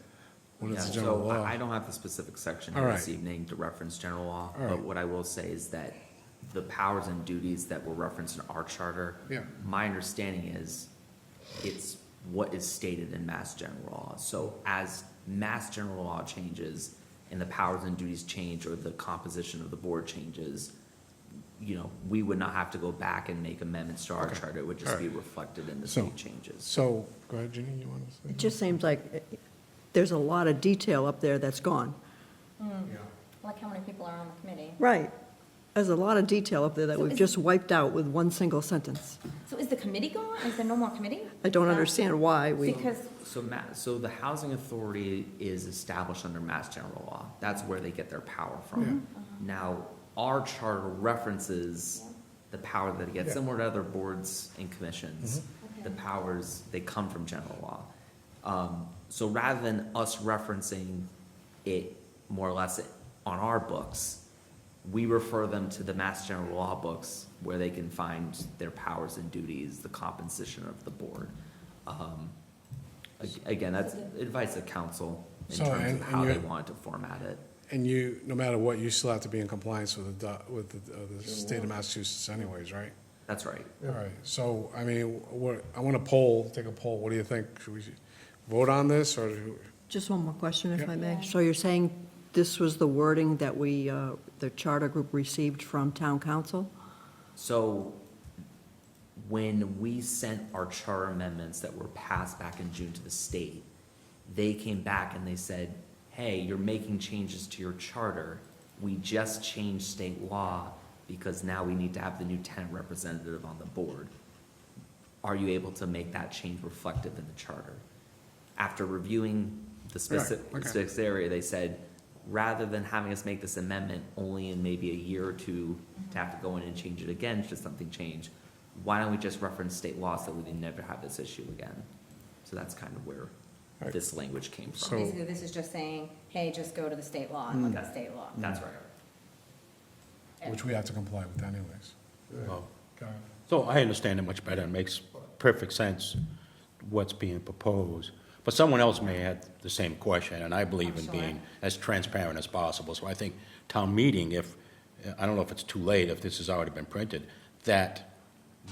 A: What
D: Yeah,
A: is the general
D: so
A: law?
D: I don't have the specific section
A: All
D: here
A: right.
D: this evening to reference general law,
A: All right.
D: but what I will say is that the powers and duties that were referenced in our charter,
A: Yeah.
D: my understanding is it's what is stated in Mass General Law. So as Mass General Law changes and the powers and duties change or the composition of the board changes, we would not have to go back and make amendments to our
A: Okay.
D: charter. It would
A: All
D: just be
A: right.
D: reflected in the
A: So-
D: state changes.
A: So, go ahead, Ginny, you want to say?
G: It just seems like there's a lot of detail up there that's gone.
K: Like how many people are on the committee?
G: Right. There's a lot of detail up there that
K: So
G: we've
K: is-
G: just wiped out with one single sentence.
K: So is the committee gone? Is there no more committee?
G: I don't understand why we,
K: Because,
D: So the housing authority is established under Mass General Law. That's where they get their power from.
K: Mm-hmm.
D: Now, our charter references the power that it gets,
A: Yeah.
D: similar to other boards and commissions.
K: Mm-hmm.
D: The powers, they come from general law. So rather than us referencing it more or less on our books, we refer them to the Mass General Law books where they can find their powers and duties, the composition of the board. Again, that's advice of council in
A: So,
D: terms
A: and-
D: of how
A: and
D: they
A: you're-
D: want to format it.
A: And you, no matter what, you still have to be in compliance with the state of Massachusetts anyways, right?
D: That's right.
A: All right, so, I mean, I want to take a poll. What do you think? Should we vote on this, or?
G: just one more question, if
A: Yeah.
G: I may. So you're saying this was the wording that we, the charter group received from town council?
D: So when we sent our charter amendments that were passed back in June to the state, they came back and they said, hey, you're making changes to your charter. We just changed state law because now we need to have the new tenant representative on the board. Are you able to make that change reflective in the charter? After reviewing the specific area, they said, rather than having us make this amendment only in maybe a year or two to have to go in and change it again should something change, why don't we just reference state law so we never have this issue again? So that's kind of where
A: Right.
D: this language came from.
A: So-
K: Basically, this is just saying, hey, just go to the state law and look at state law.
D: That's right.
A: Which we have to comply with anyways.
C: Oh.
A: Go ahead.
C: So I understand it much better. It makes perfect sense what's being proposed. But someone else may have the same question, and I believe in
K: Sure.
C: being as transparent as possible. So I think town meeting, if, I don't know if it's too late, if this has already been printed, that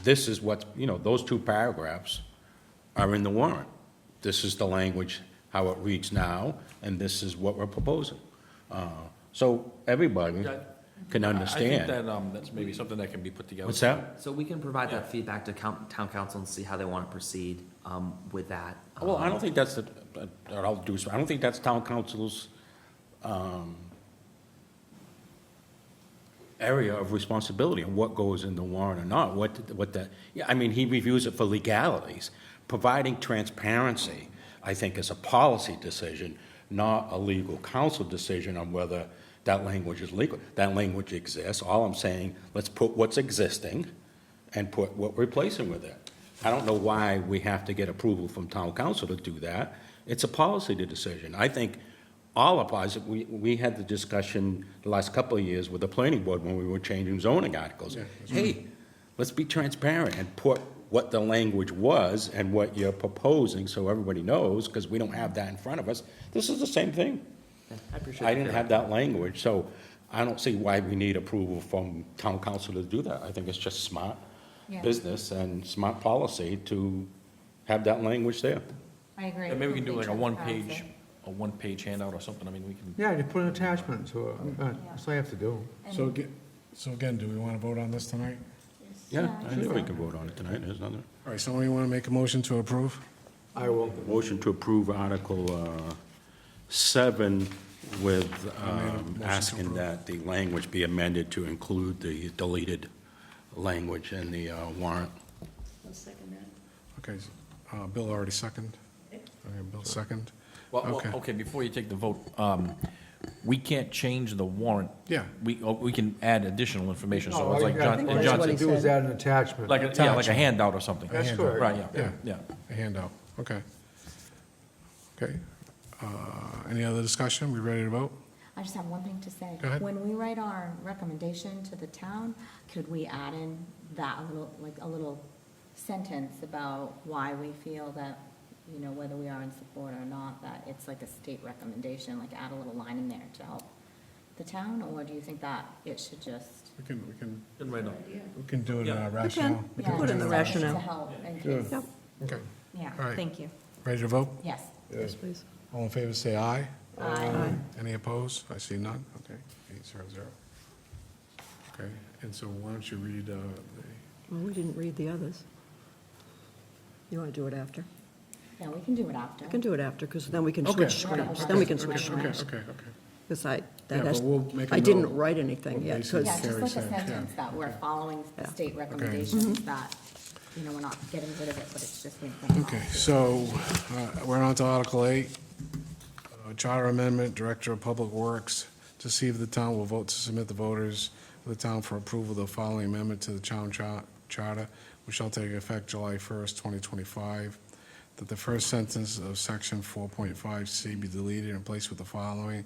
C: this is what, those two paragraphs are in the warrant. This is the language, how it reads now, and this is what we're proposing. So everybody can
B: I
C: understand.
B: think that, that's maybe something that can be put together.
C: What's that?
D: So we can provide that feedback to town council and see how they want to proceed with that.
C: Well, I don't think that's I don't think that's town council's area of responsibility and what goes in the warrant or not, he reviews it for legalities. Providing transparency, I think, is a policy decision, not a legal counsel decision on whether that language is legal. That language exists. All I'm saying, let's put what's existing and put what we're replacing with it. I don't know why we have to get approval from town council to do that. It's a policy decision. I think all of us, we had the discussion the last couple of years with the planning board when we were changing zoning articles. Hey, let's be transparent and put what the language was and what you're proposing so everybody knows, because we don't have that in front of us. This is the same thing.
D: I appreciate
C: I didn't have that language, so I don't see why we need approval from town council to do that. I think it's just smart
K: Yeah.
C: business and smart policy to have that language there.
K: I agree.
B: Yeah, maybe we can do like a
K: Transparency.
B: one-page handout or something. I mean, we can.
F: Yeah, you put an attachment to it. That's all you have to do.
A: So again, do we want to vote on this tonight?
C: Yeah, I think we can vote on it tonight, there's nothing.
A: All right, somebody want to make a motion to approve?
F: I will.
C: Motion to approve Article 7 with
A: motion to
C: asking
A: approve.
C: that the language be amended to include the deleted language in the warrant.
E: I'll second that.
A: Okay, Bill already seconded? Okay, Bill second?
B: Well,
A: Okay.
B: okay, before you take the vote, we can't change the warrant.
A: Yeah.
B: We can add additional information, so
F: No,
B: it's like
F: I
B: John,
F: think
B: and
F: what
B: John
F: you
G: what
B: said,
G: he
F: do is
G: said.
F: add an attachment.
B: like a handout or something.
F: That's
A: handout.
F: correct.
B: Right, yeah,
A: Yeah.
B: yeah.
A: A handout, okay. Okay. Any other discussion? We ready to vote?
K: I just have one thing to say.
A: Go ahead.
K: When we write our recommendation to the town, could we add in that a little sentence about why we feel that, whether we are in support or not, that it's like a state recommendation, like add a little line in there to help the town, or do you think that it should just?
A: We can
B: Good right now.
A: do it in our
K: We
A: rationale.
G: We can put in the rationale.
K: To help in case,
G: Yep.
A: Okay,
K: yeah,
A: All right.
K: thank you.
A: ready to vote?
K: Yes.
G: Yes, please.
A: All in favor, say aye.
K: Aye.
A: Any opposed? I see none. Okay, 800. Okay, and so why don't you read the,
G: Well, we didn't read the others. You want to do it after?
K: Yeah, we can do it after.
G: We can do it after, because then we can
A: Okay,
G: switch
A: okay,
G: screens.
K: okay,
G: Then we can
K: okay,
G: switch
K: okay,
G: screens.
A: okay.
G: Because
A: Yeah,
G: that has,
A: but we'll make a
G: I didn't
A: note.
G: write anything
A: What
G: yet,
A: basically
G: because,
K: Yeah, just
A: Carrie
K: like a
A: said, yeah.
K: sentence that we're following the
G: Yeah.
K: state recommendations, that, we're not getting rid of it, but it's just being.
A: Okay, so we're on to Article 8, Charter Amendment, Director of Public Works, to see if the town will vote to submit the voters of the town for approval of the following amendment to the town charter, which shall take effect July 1st, 2025, that the first sentence of Section 4.5C be deleted and replaced with the following: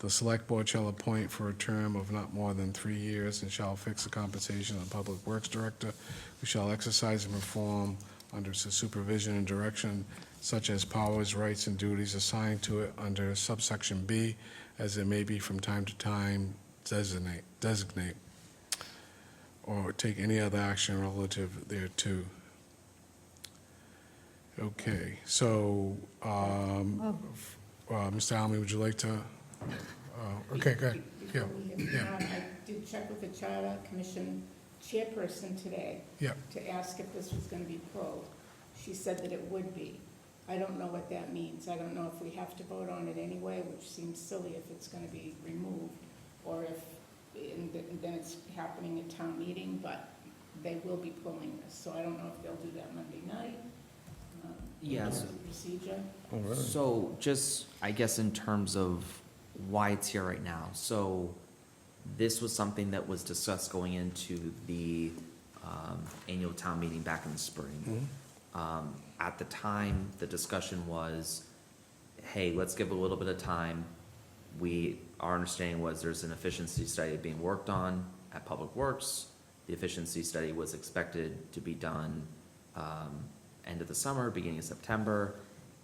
A: the Select Board shall appoint for a term of not more than 3 years and shall fix the compensation of the Public Works Director, who shall exercise and perform under the supervision and direction such as powers, rights, and duties assigned to it under subsection B, as it may be from time to time designate, or take any other action relative thereto. Okay, so, Mr. Almy, would you like to Okay, good. Yeah,
E: Before we
A: yeah.
E: I did check with the Charter Commission chairperson today
A: Yeah.
E: to ask if this was going to be pulled. She said that it would be. I don't know what that means. I don't know if we have to vote on it anyway, which seems silly if it's going to be removed, or if, and then it's happening at town meeting, but they will be pulling this. So I don't know if they'll do that Monday night.
D: Yes.
E: The procedure.
D: So just, I guess in terms of why it's here right now, so this was something that was discussed going into the annual town meeting back in the spring. At the time, the discussion was, hey, let's give a little bit of time. Our understanding was there's an efficiency study being worked on at Public Works. The efficiency study was expected to be done end of the summer, beginning of September,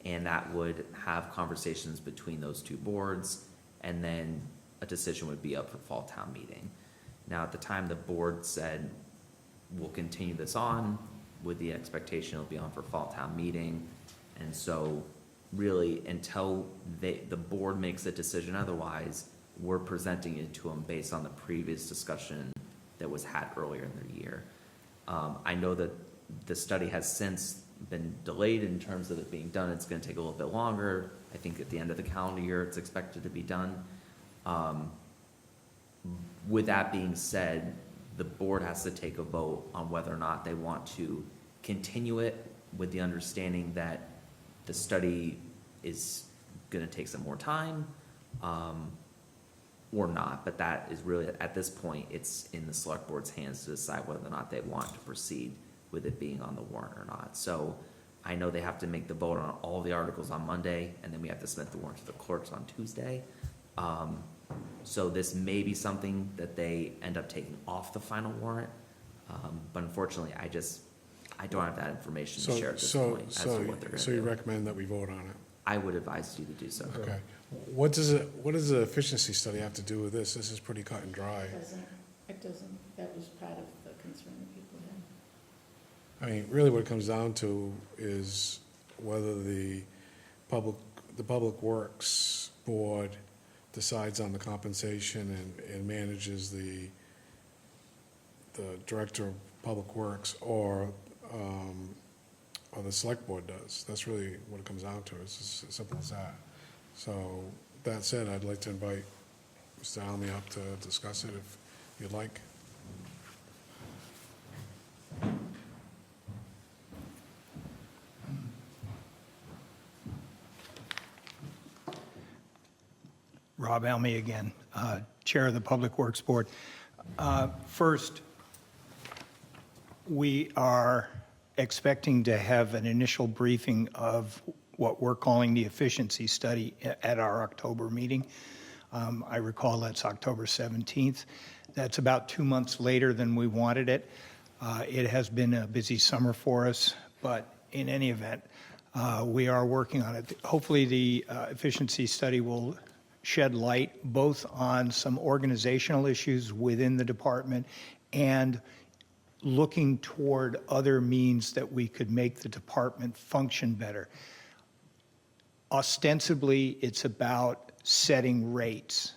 D: and that would have conversations between those two boards, and then a decision would be up for fall town meeting. Now, at the time, the board said, we'll continue this on with the expectation it'll be on for fall town meeting. And so really, until the board makes a decision otherwise, we're presenting it to them based on the previous discussion that was had earlier in the year. I know that the study has since been delayed in terms of it being done. It's gonna take a little bit longer. I think at the end of the calendar year, it's expected to be done. With that being said, the board has to take a vote on whether or not they want to continue it with the understanding that the study is gonna take some more time, or not. But that is really, at this point, it's in the select board's hands to decide whether or not they want to proceed with it being on the warrant or not. So I know they have to make the vote on all the articles on Monday, and then we have to submit the warrant to the clerks on Tuesday. So this may be something that they end up taking off the final warrant. But unfortunately, I don't have that information to share at this point as to what they're gonna
A: So you
D: do.
A: recommend that we vote on it?
D: I would advise you to do so.
A: Okay. What does the efficiency study have to do with this? This is pretty cut and dry.
E: It doesn't, that was part of the concern that people had.
A: I mean, really what it comes down to is whether the Public Works Board decides on the compensation and manages the Director of Public Works, or the Select Board does. That's really what it comes down to. It's as simple as that. So, that said, I'd like to invite Mr. Almy up to discuss it if you'd like.
H: Rob Almy again, Chair of the Public Works Board. First, we are expecting to have an initial briefing of what we're calling the efficiency study at our October meeting. I recall that's October 17th. That's about 2 months later than we wanted it. It has been a busy summer for us, but in any event, we are working on it. Hopefully, the efficiency study will shed light both on some organizational issues within the department and looking toward other means that we could make the department function better. Ostensibly, it's about setting rates,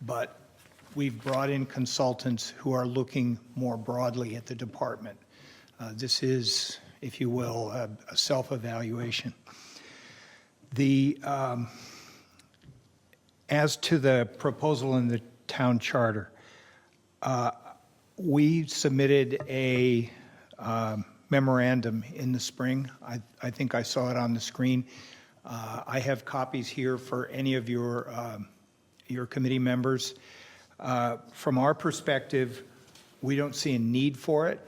H: but we've brought in consultants who are looking more broadly at the department. This is, if you will, a self-evaluation. As to the proposal in the town charter, we submitted a memorandum in the spring. I think I saw it on the screen. I have copies here for any of your committee members. From our perspective, we don't see a need for it.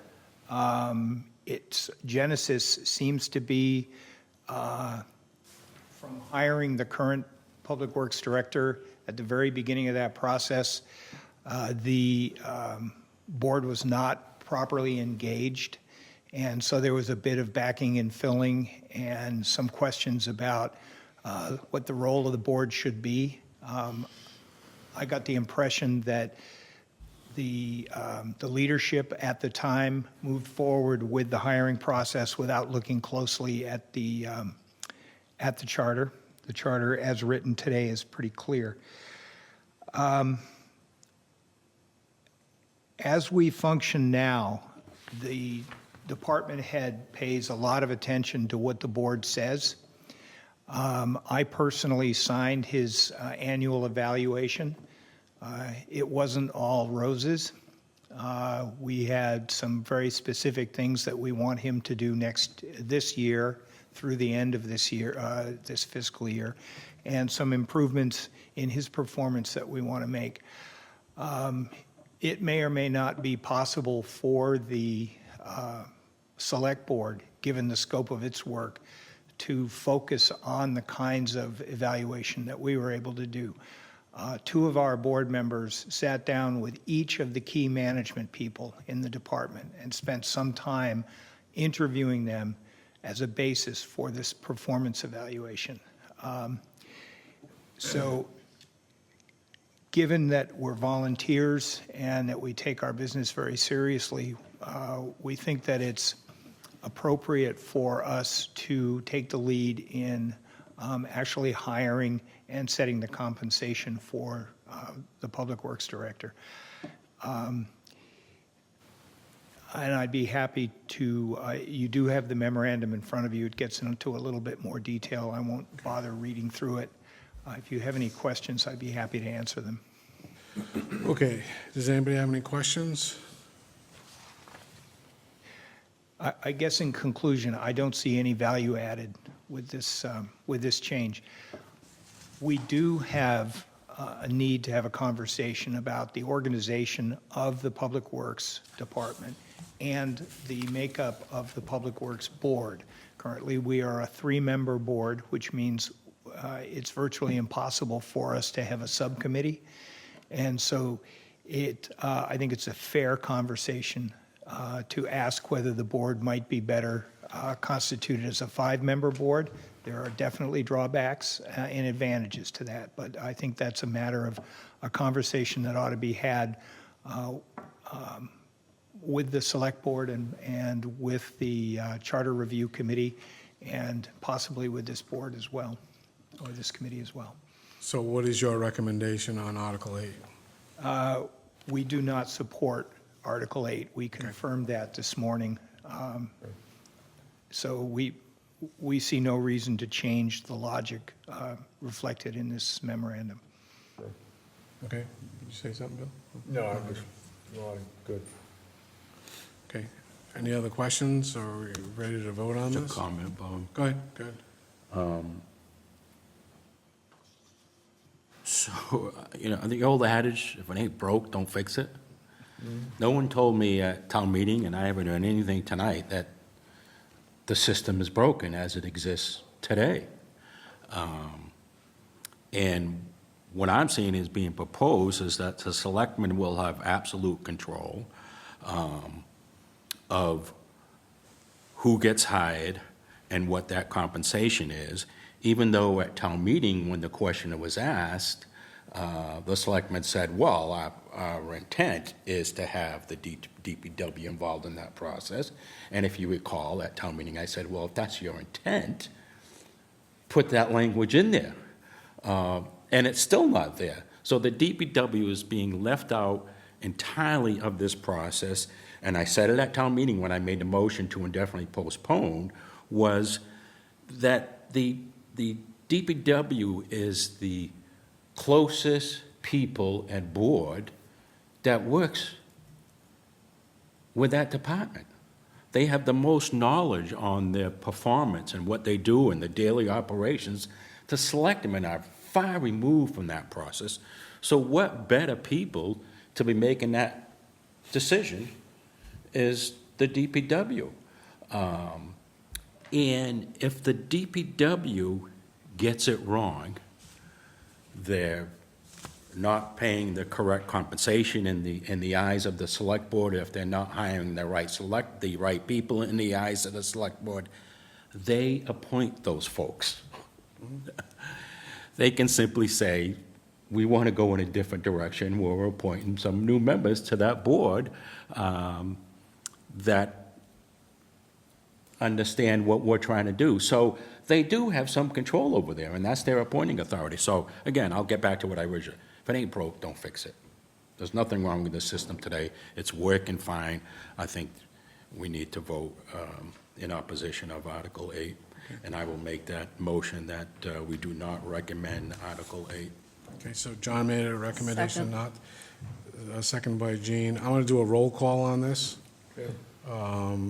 H: Its genesis seems to be from hiring the current Public Works Director. At the very beginning of that process, the board was not properly engaged, and so there was a bit of backing and filling and some questions about what the role of the board should be. I got the impression that the leadership at the time moved forward with the hiring process without looking closely at the charter. The charter as written today is pretty clear. As we function now, the department head pays a lot of attention to what the board says. I personally signed his annual evaluation. It wasn't all roses. We had some very specific things that we want him to do this year through the end of this year, this fiscal year, and some improvements in his performance that we want to make. It may or may not be possible for the select board, given the scope of its work, to focus on the kinds of evaluation that we were able to do. Two of our board members sat down with each of the key management people in the department and spent some time interviewing them as a basis for this performance evaluation. So given that we're volunteers and that we take our business very seriously, we think that it's appropriate for us to take the lead in actually hiring and setting the compensation for the Public Works Director. And I'd be happy to, you do have the memorandum in front of you. It gets into a little bit more detail. I won't bother reading through it. If you have any questions, I'd be happy to answer them.
A: Okay, does anybody have any questions?
H: I guess in conclusion, I don't see any value added with this change. We do have a need to have a conversation about the organization of the Public Works Department and the makeup of the Public Works Board. Currently, we are a 3-member board, which means it's virtually impossible for us to have a subcommittee. And so I think it's a fair conversation to ask whether the board might be better constituted as a 5-member board. There are definitely drawbacks and advantages to that, but I think that's a matter of a conversation that ought to be had with the Select Board and with the Charter Review Committee and possibly with this board as well, or this committee as well.
A: So what is your recommendation on Article 8?
H: We do not support Article 8. We confirmed that this morning. So we see no reason to change the logic reflected in this memorandum.
A: Okay, did you say something, Bill?
F: No, I'm just nodding. Good.
A: Okay, any other questions, or are we ready to vote on
C: Just a
A: this?
C: comment, Bob.
A: Go ahead, go ahead.
C: So, the old adage, if it ain't broke, don't fix it. No one told me at town meeting, and I haven't heard anything tonight, that the system is broken as it exists today. And what I'm seeing is being proposed is that the selectmen will have absolute control of who gets hired and what that compensation is, even though at town meeting, when the question was asked, the selectmen said, well, our intent is to have the DPW involved in that process. And if you recall, at town meeting, I said, well, if that's your intent, put that language in there. And it's still not there. So the DPW is being left out entirely of this process. And I said it at town meeting when I made the motion to indefinitely postpone, was that the DPW is the closest people and board that works with that department. They have the most knowledge on their performance and what they do in the daily operations. The selectmen are far removed from that process. So what better people to be making that decision is the DPW. And if the DPW gets it wrong, they're not paying the correct compensation in the eyes of the select board, if they're not hiring the right people in the eyes of the select board, they appoint those folks. They can simply say, we want to go in a different direction, we're appointing some new members to that board that understand what we're trying to do. So they do have some control over there, and that's their appointing authority. So again, I'll get back to what I originally, If it ain't broke, don't fix it. There's nothing wrong with the system today. It's working fine. I think we need to vote in opposition of Article 8, and I will make that motion that we do not recommend Article 8.
A: Okay, so John made a recommendation
G: Second.
A: not, second by Jean. I'm going to do a roll call on this.
F: Okay.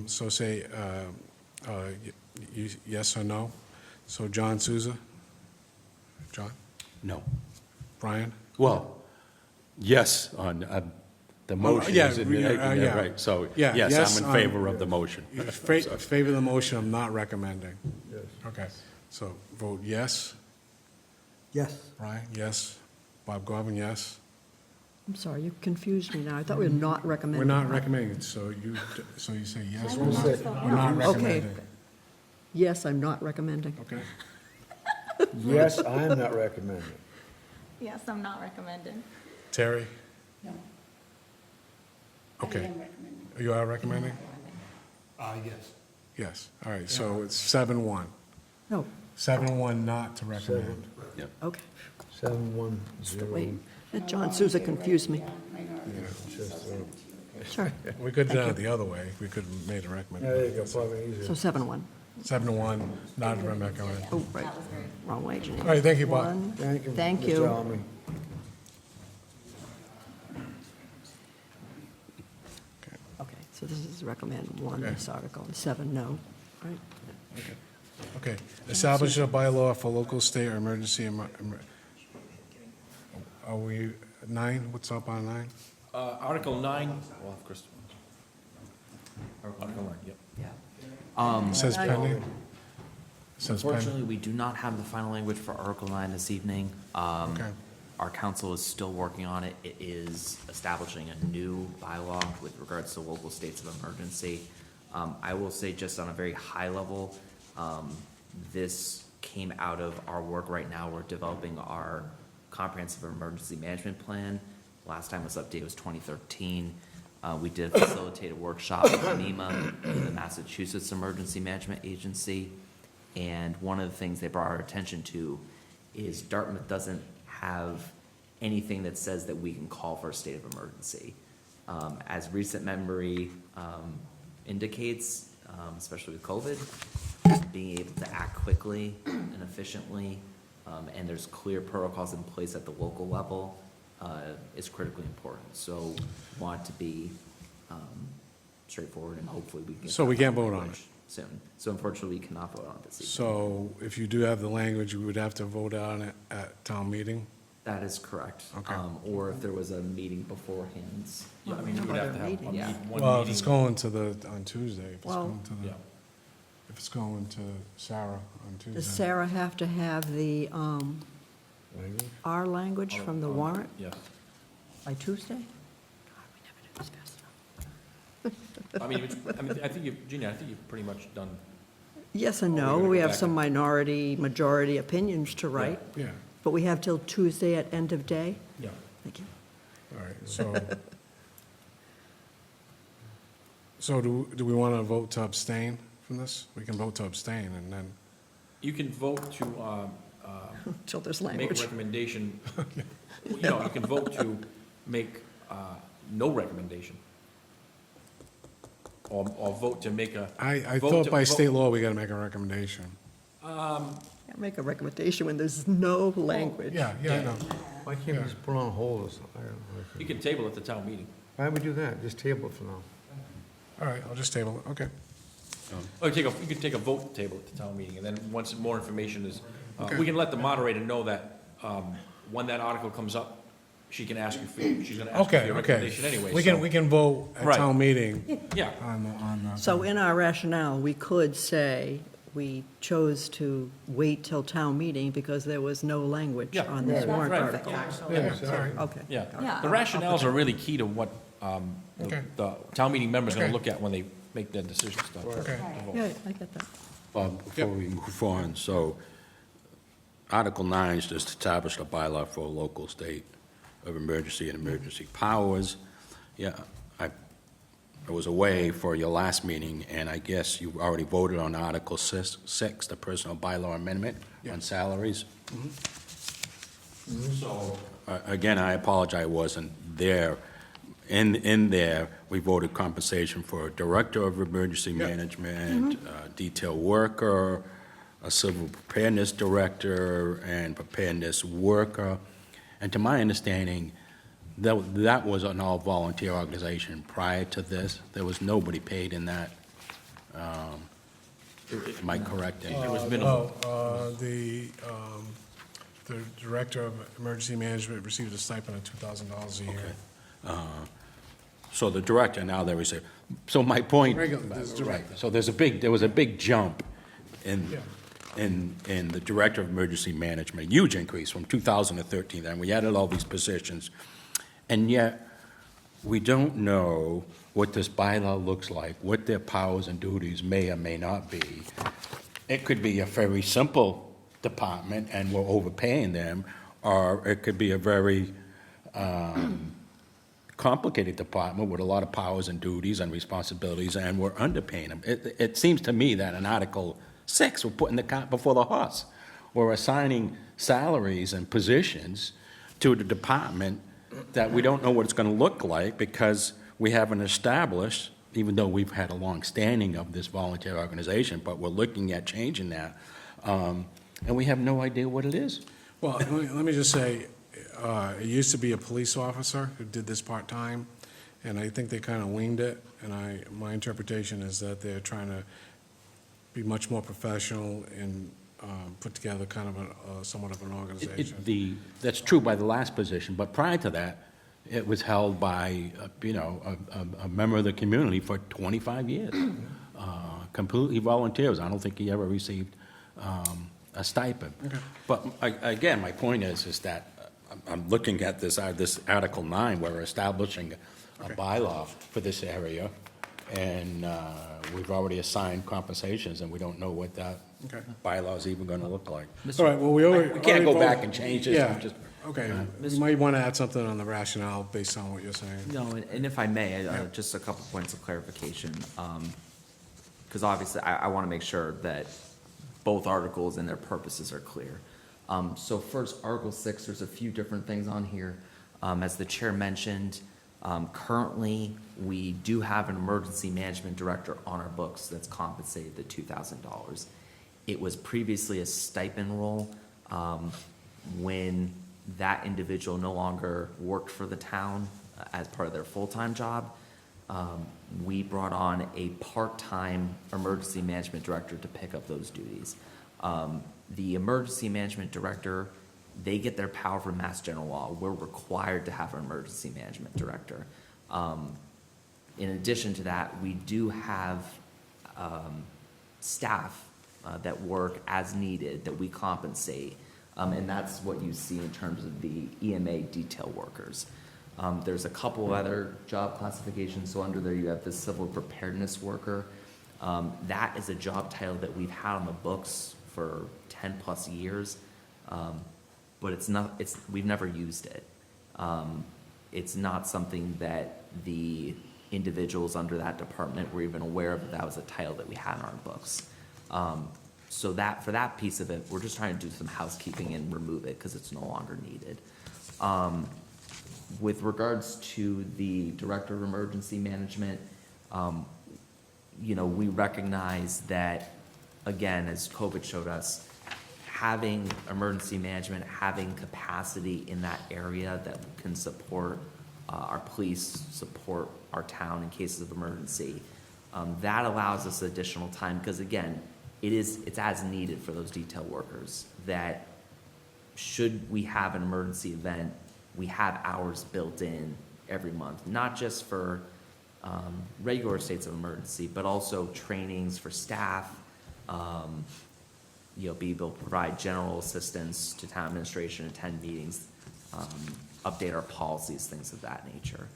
A: So say yes or no. So John Souza? John?
C: No.
A: Brian?
C: Well, yes, on the motion.
A: yeah,
C: is in
A: we-
C: the-
A: yeah.
C: Right, so,
A: Yeah,
C: yes,
A: yes
C: I'm in
A: on-
C: favor of the motion.
A: Favor the motion of not recommending.
F: Yes.
A: Okay, so vote yes.
I: Yes.
A: Brian, yes. Bob Gorman, yes.
G: I'm sorry, you confused me now. I thought we were not recommending.
A: We're not recommending it, so you say yes, we're
F: say-
A: not recommending.
G: Yes, I'm not recommending.
A: Okay,
F: Yes, I'm not recommending.
K: Yes, I'm not recommending.
A: Terry,
E: No.
A: Okay.
E: I am recommending.
A: you are recommending?
J: Yes.
A: Yes, all right, so it's 7-1.
G: No,
A: 7-1 not to recommend.
G: okay.
F: 7-1-0.
G: Wait, John Souza confused me.
E: Yeah, minority.
F: Just,
G: Sure.
A: We could have done it the other way, we could have made a
F: Yeah, there you
A: recommendation.
F: go, probably easier.
G: So 7-1.
A: 7-1, not to recommend.
G: Oh, right. Wrong way, Janine.
A: All right, thank you, Bob.
G: One.
F: Thank you.
G: Thank
F: Mr.
G: you.
F: Almy.
G: Okay, so this is recommend 1,
A: Okay.
G: this article, and 7, no. Right?
A: Okay, establish a bylaw for local, state, or emergency. Are we, 9, what's up on 9?
B: Article 9, well, Chris. Article 9, yep.
A: It says pending? It says pending.
D: Unfortunately, we do not have the final language for Article 9 this evening.
A: Okay.
D: Our council is still working on it. It is establishing a new bylaw with regards to local states of emergency. I will say just on a very high level, this came out of our work right now. We're developing our comprehensive emergency management plan. Last time it was updated was 2013. We did facilitate a workshop with MEMA, the Massachusetts Emergency Management Agency. And one of the things they brought our attention to is Dartmouth doesn't have anything that says that we can call for a state of emergency. As recent memory indicates, especially with COVID, being able to act quickly and efficiently, and there's clear protocols in place at the local level, is critically important. So want to be straightforward, and hopefully we can.
A: So we can't vote on it?
D: Soon. So unfortunately, we cannot vote on it this evening.
A: So if you do have the language, we would have to vote on it at town meeting?
D: That is correct.
A: Okay.
D: Or if there was a meeting beforehand.
B: Yeah, I mean, you would have to have
G: Meeting.
D: Yeah.
B: one
A: Well, if it's
B: meeting.
A: going to on Tuesday, if it's
G: Well-
A: going to
B: Yeah.
A: if it's going to Sarah on Tuesday.
G: Does Sarah have to have the
F: Language?
G: R language from the warrant
B: Yes.
G: by Tuesday? God, we never do this fast enough.
B: I think you've, Gina, I think you've pretty much done,
G: Yes and
B: Oh, we're
G: no.
B: gonna
G: We
B: go
G: have
B: back
G: some
B: and-
G: minority, majority opinions to write,
A: Yeah,
G: but we have till Tuesday at end of day.
B: yeah.
G: Thank you.
A: all right, so do we want to vote to abstain from this? We can vote to abstain, and then,
B: You can vote to
G: Till there's
B: make a
G: language.
B: recommendation. You know, you can vote to make no recommendation. Or vote to make a.
A: I
B: vote
A: thought
B: to-
A: by
B: vote-
A: state law, we got to make a recommendation.
G: Can't make a recommendation when there's no language.
A: Yeah, I know.
F: Why can't we just put on hold or something? I don't know.
B: You can table at the town meeting.
F: Why don't we do that? Just table it for now.
A: All right, I'll just table it, okay.
B: Or you could take a vote table at the town meeting, and then once more information is,
A: Okay.
B: we can let the moderator know that when that article comes up, she's gonna ask you for your
A: Okay,
B: recommendation anyway.
A: We
B: so-
A: can vote at
B: Right.
A: town meeting
B: Yeah,
A: on the.
G: So in our rationale, we could say we chose to wait till town meeting because there was no language
B: Yeah.
G: on this warrant
B: right.
G: article.
A: Yeah, all right.
G: Okay.
B: yeah.
K: Yeah.
B: The rationales are really key to what
A: Okay.
B: the town meeting members are gonna
A: Okay.
B: look at when they make their decisions.
A: Okay.
G: Yeah, I get that.
C: Bob, before we move on, so Article 9 is just establish a bylaw for a local state of emergency and emergency powers. Yeah, I was away for your last meeting, and I guess you already voted on Article 6, the personal bylaw amendment on salaries. So, again, I apologize, I wasn't there. In there, we voted compensation for a director of emergency management, a detail worker, a civil preparedness director, and preparedness worker. And to my understanding, that was an all-volunteer organization prior to this. There was nobody paid in that. Am I correct? in-
B: It was minimal.
A: The director of emergency management received a stipend of $2,000 a year.
C: So the director, now they receive, so my point.
A: There's
C: Right,
A: director.
C: so there was a big jump in,
A: Yeah.
C: in the director of emergency management, huge increase from 2013, and we added all these positions. And yet, we don't know what this bylaw looks like, what their powers and duties may or may not be. It could be a very simple department and we're overpaying them, or it could be a very complicated department with a lot of powers and duties and responsibilities, and we're underpaying them. It seems to me that in Article 6, we're putting the cart before the horse. We're assigning salaries and positions to the department that we don't know what it's going to look like because we haven't established, even though we've had a long standing of this volunteer organization, but we're looking at changing that. And we have no idea what it is.
A: Well, let me just say, it used to be a police officer who did this part-time, and I think they kind of winged it, and my interpretation is that they're trying to be much more professional and put together kind of somewhat of an organization.
C: That's true by the last position, but prior to that, it was held by, a member of the community for 25 years. Completely volunteers. I don't think he ever received a stipend.
A: Okay.
C: But again, my point is that I'm looking at this Article 9, where we're establishing a bylaw for this area, and we've already assigned compensations, and we don't know what that
A: Okay.
C: bylaw is even going to look like.
A: All right, well, we already...
C: We can't go
A: already
C: back
A: voted-
C: and change this.
A: Yeah,
C: I'm just-
A: okay. You might want to add something on the rationale based on what you're saying.
D: No, and if I may, just a couple points of clarification. Because obviously, I want to make sure that both articles and their purposes are clear. So first, Article 6, there's a few different things on here. As the chair mentioned, currently, we do have an emergency management director on our books that's compensated at $2,000. It was previously a stipend role. When that individual no longer worked for the town as part of their full-time job, we brought on a part-time emergency management director to pick up those duties. The emergency management director, they get their power from Mass General Law. We're required to have an emergency management director. In addition to that, we do have staff that work as needed, that we compensate. And that's what you see in terms of the EMA detail workers. There's a couple of other job classifications. So under there, you have the civil preparedness worker. That is a job title that we've had on the books for 10 plus years. But we've never used it. It's not something that the individuals under that department were even aware of that was a title that we had on our books. So that, for that piece of it, we're just trying to do some housekeeping and remove it because it's no longer needed. With regards to the Director of Emergency Management, we recognize that, again, as COVID showed us, having emergency management, having capacity in that area that can support our police, support our town in cases of emergency, that allows us additional time because, again, it's as needed for those detail workers that should we have an emergency event, we have hours built in every month, not just for regular states of emergency, but also trainings for staff, be able to provide general assistance to town administration, attend meetings, update our policies, things of that nature.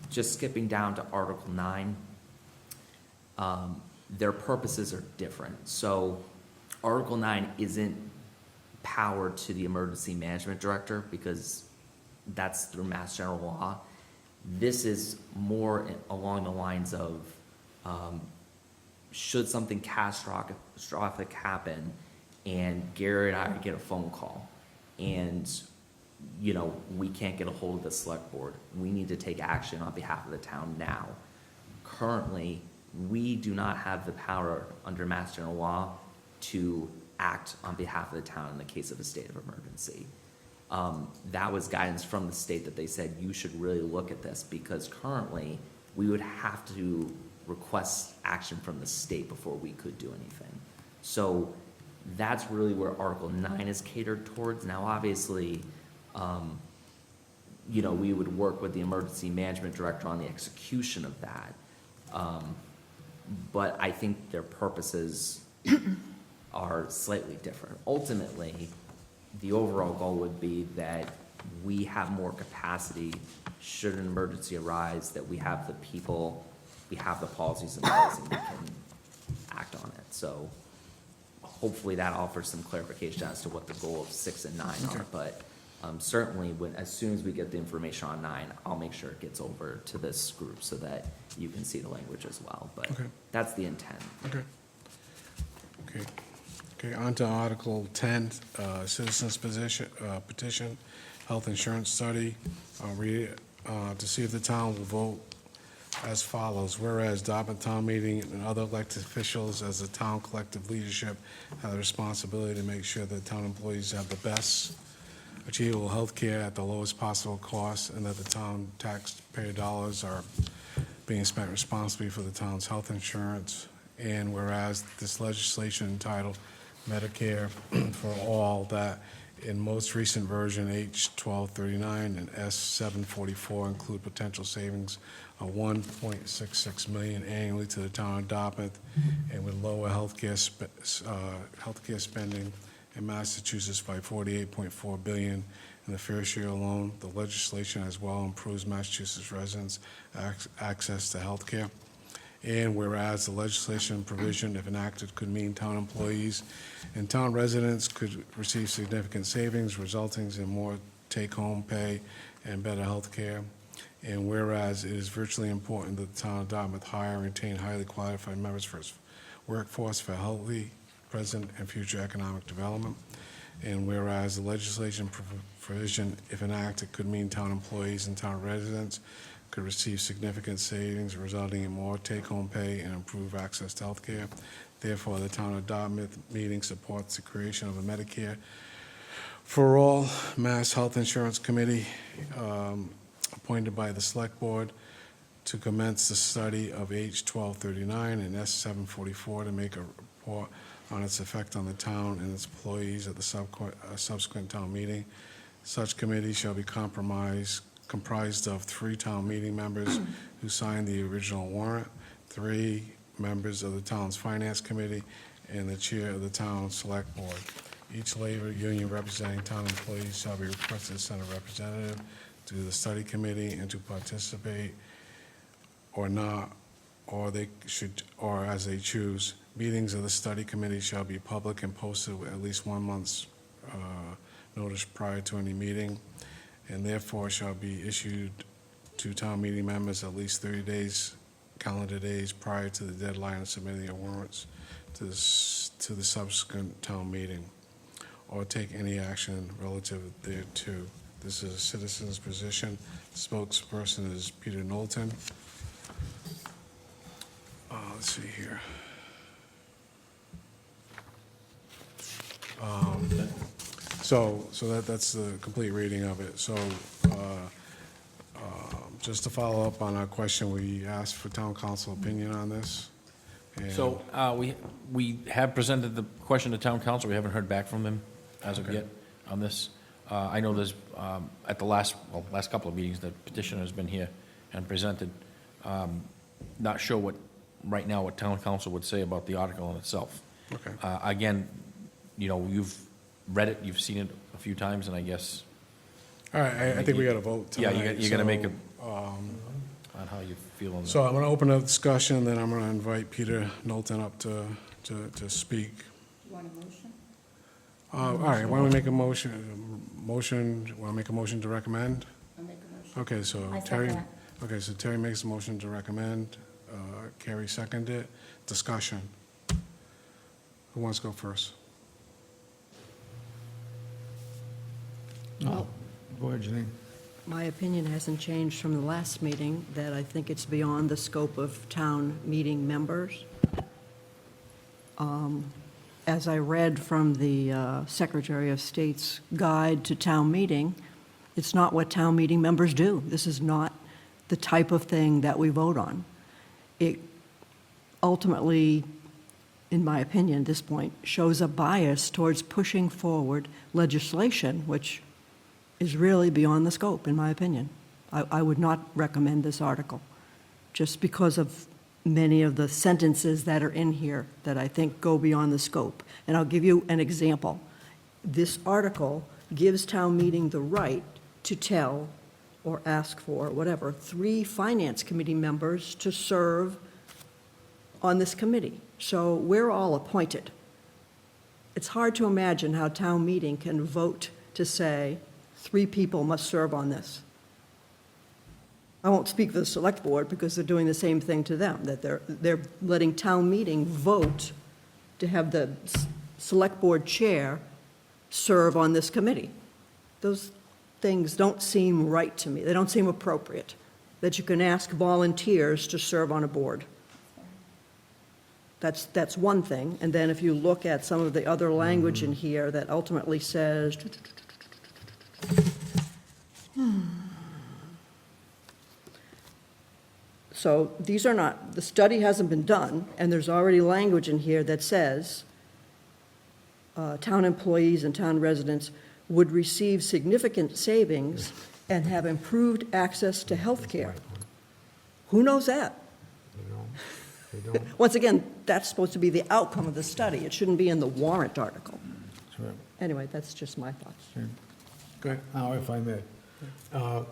D: Just skipping down to Article 9, their purposes are different. So Article 9 isn't powered to the emergency management director because that's through Mass General Law. This is more along the lines of should something catastrophic happen and Gary and I get a phone call and, you know, we can't get a hold of the select board. We need to take action on behalf of the town now. Currently, we do not have the power under Mass General Law to act on behalf of the town in the case of a state of emergency. That was guidance from the state that they said, you should really look at this, because currently, we would have to request action from the state before we could do anything. So that's really where Article 9 is catered towards. Now, obviously, you know, we would work with the emergency management director on the execution of that. But I think their purposes are slightly different. Ultimately, the overall goal would be that we have more capacity should an emergency arise, that we have the people, we have the policies in place, and we can act on it. So hopefully that offers some clarification as to what the goal of 6 and 9 are. But certainly, as soon as we get the information on 9, I'll make sure it gets over to this group so that you can see the language as well. But
A: Okay.
D: that's the intent.
A: Okay, on to Article 10, Citizens Petition, Health Insurance Study. I'll read it, to see if the town will vote as follows. Whereas Dartmouth Town Meeting and other elected officials as a town collective leadership have the responsibility to make sure that town employees have the best achievable health care at the lowest possible cost, and that the town taxpayer dollars are being spent responsibly for the town's health insurance. And whereas this legislation entitled Medicare for All, that in most recent version, H 1239 and S 744, include potential savings of $1.66 million annually to the town of Dartmouth, and would lower healthcare spending in Massachusetts by $48.4 billion in the first year alone. The legislation as well improves Massachusetts residents' access to health care. And whereas the legislation provision, if enacted, could mean town employees and town residents could receive significant savings, resulting in more take-home pay and better health care. And whereas it is virtually important that the town of Dartmouth hire and retain highly qualified members for its workforce for healthy, present, and future economic development. And whereas the legislation provision, if enacted, could mean town employees and town residents could receive significant savings, resulting in more take-home pay and improved access to health care. Therefore, the town of Dartmouth meeting supports the creation of a Medicare for All Mass Health Insurance Committee appointed by the Select Board to commence the study of H 1239 and S 744 to make a report on its effect on the town and its employees at the subsequent town meeting. Such committee shall be comprised of 3 town meeting members who signed the original warrant, 3 members of the town's finance committee, and the chair of the town select board. Each labor union representing town employees shall be requested to send a representative to the study committee and to participate or not, or they should, or as they choose. Meetings of the study committee shall be public and posted with at least 1 month's notice prior to any meeting, and therefore shall be issued to town meeting members at least 30 days, calendar days prior to the deadline of submitting their warrants to the subsequent town meeting, or take any action relative thereto. This is a citizen's position. Spokesperson is Peter Knowlton. Let's see here. So that's the complete reading of it. So just to follow up on our question, we asked for town council opinion on this. And
B: So we have presented the question to town council. We haven't heard back from them as of yet on this. I know there's, at the last couple of meetings, the petitioner has been here and presented. Not sure right now what town council would say about the article in itself.
A: Okay.
B: Again, you know, you've read it, you've seen it a few times, and I guess,
A: All right, I think we got to vote
B: yeah,
A: tonight.
B: you're gonna make
A: so,
B: a, on how you feel on that.
A: So I'm going to open up discussion, then I'm going to invite Peter Knowlton up to speak.
E: You want a motion?
A: All right, why don't we make a motion, want to make a motion to recommend?
E: I'll make a motion.
A: Okay, so
K: I second
A: Terry,
K: it.
A: okay, so Terry makes a motion to recommend, Carrie seconded it. Discussion. Who wants to go first?
G: Well,
F: Go ahead, Janine.
G: my opinion hasn't changed from the last meeting, that I think it's beyond the scope of town meeting members. As I read from the Secretary of State's guide to town meeting, it's not what town meeting members do. This is not the type of thing that we vote on. It ultimately, in my opinion, at this point, shows a bias towards pushing forward legislation, which is really beyond the scope, in my opinion. I would not recommend this article, just because of many of the sentences that are in here that I think go beyond the scope. And I'll give you an example. This article gives town meeting the right to tell or ask for, whatever, 3 finance committee members to serve on this committee. So we're all appointed. It's hard to imagine how town meeting can vote to say 3 people must serve on this. I won't speak for the select board because they're doing the same thing to them, that they're letting town meeting vote to have the select board chair serve on this committee. Those things don't seem right to me. They don't seem appropriate, that you can ask volunteers to serve on a board. That's one thing. And then if you look at some of the other language in here that ultimately says, so these are not, the study hasn't been done, and there's already language in here that says town employees and town residents would receive significant savings and have improved access to health care. Who knows that?
F: They don't.
G: Once again, that's supposed to be the outcome of the study. It shouldn't be in the warrant article.
F: That's right.
G: Anyway, that's just my thoughts.
A: Go ahead.
F: Now, if I may,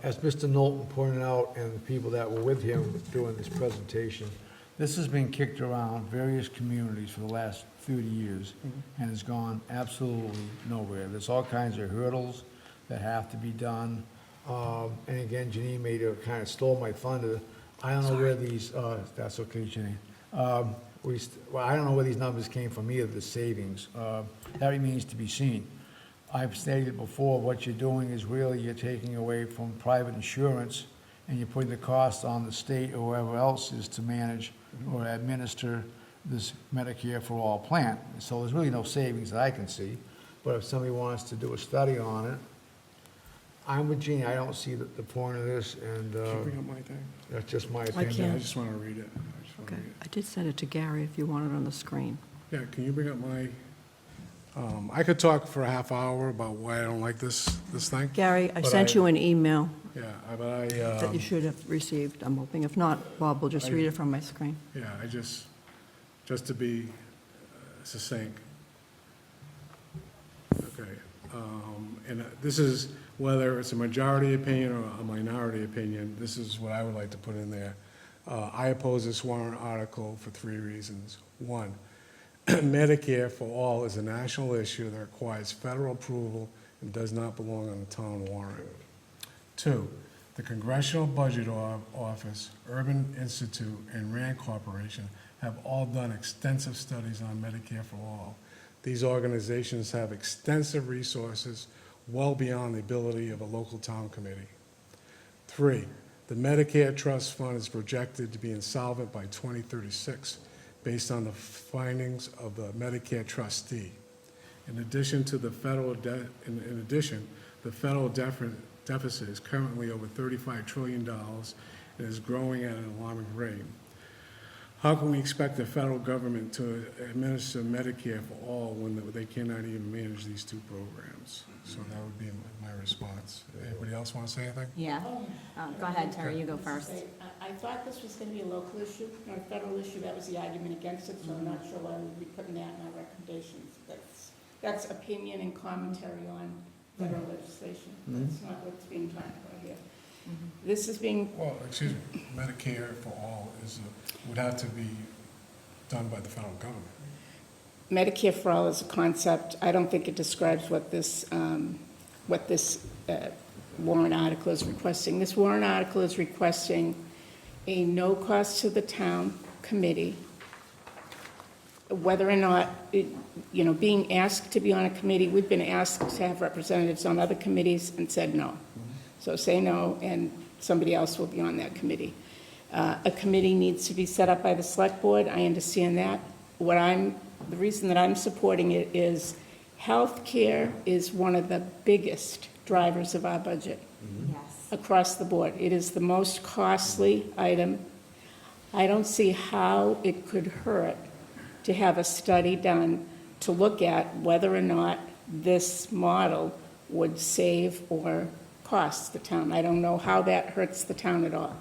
F: as Mr. Knowlton pointed out, and the people that were with him doing this presentation, this has been kicked around various communities for the last 30 years, and has gone absolutely nowhere. There's all kinds of hurdles that have to be done. And again, Janine made a, kind of stole my thunder. I don't know where these, that's okay, Janine. Well, I don't know where these numbers came from either, the savings. That remains to be seen. I've stated before, what you're doing is really you're taking away from private insurance, and you're putting the cost on the state or whoever else is to manage or administer this Medicare for All plan. So there's really no savings that I can see. But if somebody wants to do a study on it, I'm with Gene. I don't see the point of this, and
A: Can you bring up my thing?
F: that's just my
G: I
F: opinion.
G: can't.
A: I just want to read it. I just want to
G: Okay,
A: read it.
G: I did send it to Gary if you want it on the screen.
A: Yeah, can you bring up my, I could talk for a half hour about why I don't like this thing.
G: Gary, I
A: But
G: sent you an email
A: Yeah, but
G: that you should have received, I'm hoping. If not, Bob will just read it from my screen.
A: yeah, just to be succinct. Okay, and this is, whether it's a majority opinion or a minority opinion, this is what I would like to put in there. I oppose this warrant article for 3 reasons. 1, Medicare for All is a national issue that requires federal approval and does not belong on the town warrant. 2, the Congressional Budget Office, Urban Institute, and RAND Corporation have all done extensive studies on Medicare for All. These organizations have extensive resources well beyond the ability of a local town committee. 3, the Medicare Trust Fund is projected to be insolvent by 2036 based on the findings of the Medicare trustee. In addition, the federal deficit is currently over $35 trillion and is growing at an alarming rate. How can we expect the federal government to administer Medicare for all when they cannot even manage these 2 programs? So that would be my response. Anybody else want to say anything?
K: Yeah. Go ahead, Terry, you go first.
E: I thought this was going to be a local issue, not a federal issue. That was the argument against it, so I'm not sure why we'd be putting that in our recommendations. That's opinion and commentary on federal legislation. That's not what's being talked about here. This is being,
A: Well, excuse me, Medicare for All would have to be done by the federal government.
E: Medicare for All is a concept. I don't think it describes what this warrant article is requesting. This warrant article is requesting a no cost to the town committee whether or not, being asked to be on a committee, we've been asked to have representatives on other committees and said no. So say no, and somebody else will be on that committee. A committee needs to be set up by the select board, I understand that. The reason that I'm supporting it is healthcare is one of the biggest drivers of our budget
K: Yes.
E: across the board. It is the most costly item. I don't see how it could hurt to have a study done to look at whether or not this model would save or cost the town. I don't know how that hurts the town at all.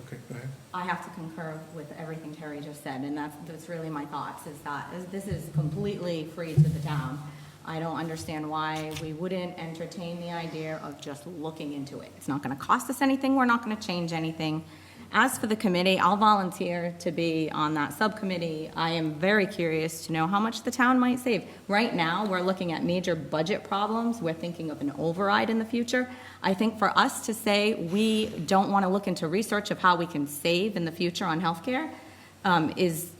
A: Okay, go ahead.
K: I have to concur with everything Terry just said, and that's really my thoughts, is that this is completely free to the town. I don't understand why we wouldn't entertain the idea of just looking into it. It's not gonna cost us anything, we're not gonna change anything. As for the committee, I'll volunteer to be on that subcommittee. I am very curious to know how much the town might save. Right now, we're looking at major budget problems. We're thinking of an override in the future. I think for us to say we don't want to look into research of how we can save in the future on healthcare is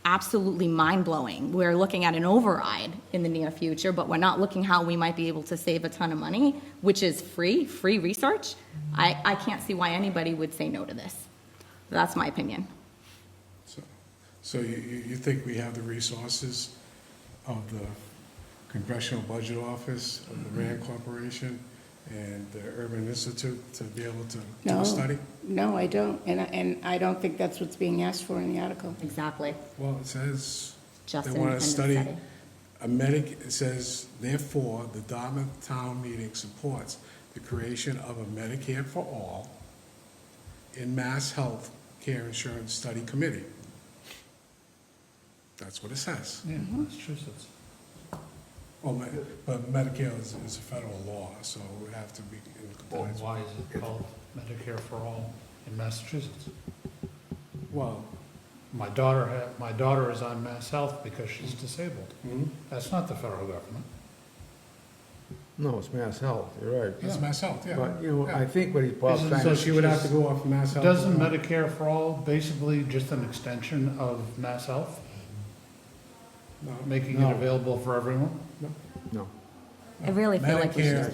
K: absolutely mind-blowing. We're looking at an override in the near future, but we're not looking how we might be able to save a ton of money, which is free research. I can't see why anybody would say no to this. That's my opinion.
A: So you think we have the resources of the Congressional Budget Office, of the RAND Corporation, and the Urban Institute to be able to do
E: No.
A: a study?
E: No, I don't, and I don't think that's what's being asked for in the article.
K: Exactly.
A: Well, it says
K: Just
A: they
K: an
A: want to study
K: independent
A: it says, therefore, the Dartmouth Town Meeting supports the creation of a Medicare for All in Mass Health Care Insurance Study Committee. That's what it says.
J: Yeah, Massachusetts.
A: Well, but Medicare is a federal law, so it would have to be in
J: Well,
A: compliance.
J: why is it called Medicare for All in Massachusetts?
A: Well,
J: My daughter is on Mass Health because she's disabled.
A: mhm.
J: That's not the federal government.
F: No, it's Mass Health, you're right.
A: It's Mass Health, yeah.
F: But, you know,
A: Yeah.
F: I think what Bob's
J: Isn't-
A: So
F: trying
A: she would have to go off Mass Health.
J: Doesn't Medicare for All basically just an extension of Mass Health,
A: No.
J: making it
F: No.
J: available for everyone?
F: no.
K: I really feel like we should.